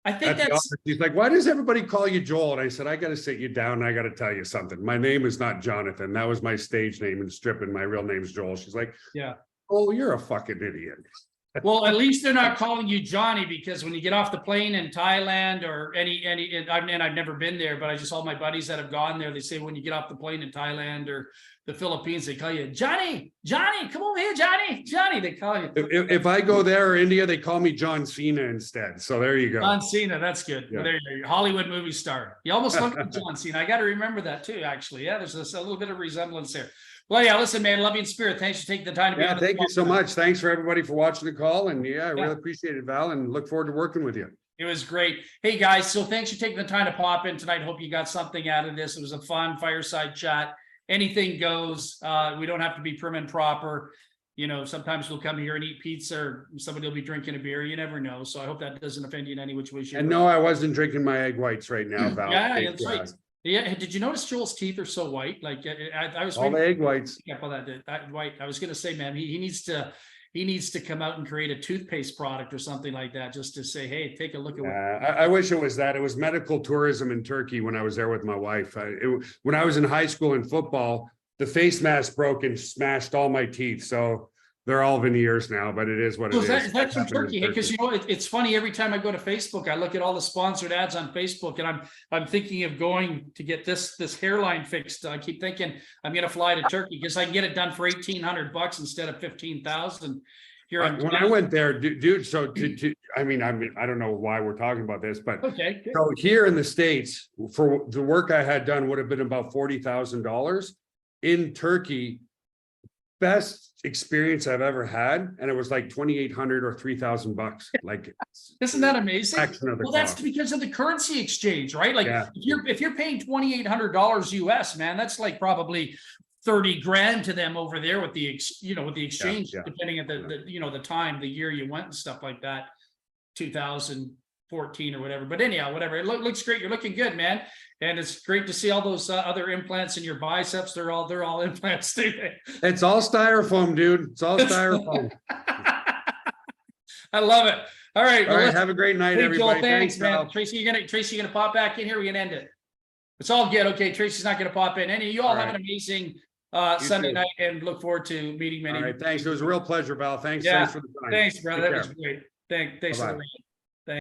I think that's.
She's like, why does everybody call you Joel? And I said, I got to sit you down and I got to tell you something. My name is not Jonathan. That was my stage name in stripping. My real name's Joel. She's like, yeah. Oh, you're a fucking idiot.
Well, at least they're not calling you Johnny, because when you get off the plane in Thailand or and I've never been there, but I just all my buddies that have gone there, they say when you get off the plane in Thailand or the Philippines, they call you Johnny, come over here, Johnny. They call you.
If I go there or India, they call me John Cena instead. So there you go.
John Cena, that's good.
Yeah.
There you go, Hollywood movie star. You almost look like John Cena. I got to remember that too, actually. Yeah, there's a little bit of resemblance there. Well, yeah, listen, man, love you in spirit. Thanks for taking the time to be on.
Thank you so much. Thanks for everybody for watching the call. And I really appreciate it, Val, and look forward to working with you.
It was great. Hey, guys, so thanks for taking the time to pop in tonight. Hope you got something out of this. It was a fun fireside chat. Anything goes. We don't have to be prim and proper. You know, sometimes we'll come here and eat pizza, or somebody will be drinking a beer. You never know. So I hope that doesn't offend you in any which way.
And no, I wasn't drinking my egg whites right now, Val.
Yeah, that's right. Yeah, did you notice Joel's teeth are so white? Like I was
all the egg whites.
Yeah, well, that white. I was gonna say, man, he needs to come out and create a toothpaste product or something like that, just to say, hey, take a look at what.
I wish it was that. It was medical tourism in Turkey when I was there with my wife. When I was in high school in football, the face mask broke and smashed all my teeth. So they're all veneers now, but it is what it is.
That's from Turkey, because you know it's funny. Every time I go to Facebook, I look at all the sponsored ads on Facebook, and I'm thinking of going to get this hairline fixed. I keep thinking I'm going to fly to Turkey because I can get it done for $1,800 instead of 15,000 here.
When I went there, dude. So I mean, I don't know why we're talking about this, but
okay. Good.
So here in the States, for the work I had done, would have been about $40,000. In Turkey, best experience I've ever had, and it was like $2,800 or $3,000. Like,
isn't that amazing?
Well,
that's because of the currency exchange, right? Like, if you're paying $2,800 US, man, that's like probably 30 grand to them over there with the exchange, depending on the time, the year you went and stuff like that, 2014 or whatever. But anyhow, whatever. It looks great. You're looking good, man. And it's great to see all those other implants in your biceps. They're all implants.
It's all styrofoam, dude. It's all styrofoam.
I love it. All right.
All right. Have a great night, everybody.
Thanks, man. Tracy, you're gonna pop back in here. We're gonna end it. It's all good. Okay, Tracy's not gonna pop in. You all have an amazing Sunday night, and look forward to meeting many.
All right. Thanks. It was a real pleasure, Val. Thanks.
Yeah.
Thanks for the time.
Thanks, brother. That was great. Thanks for the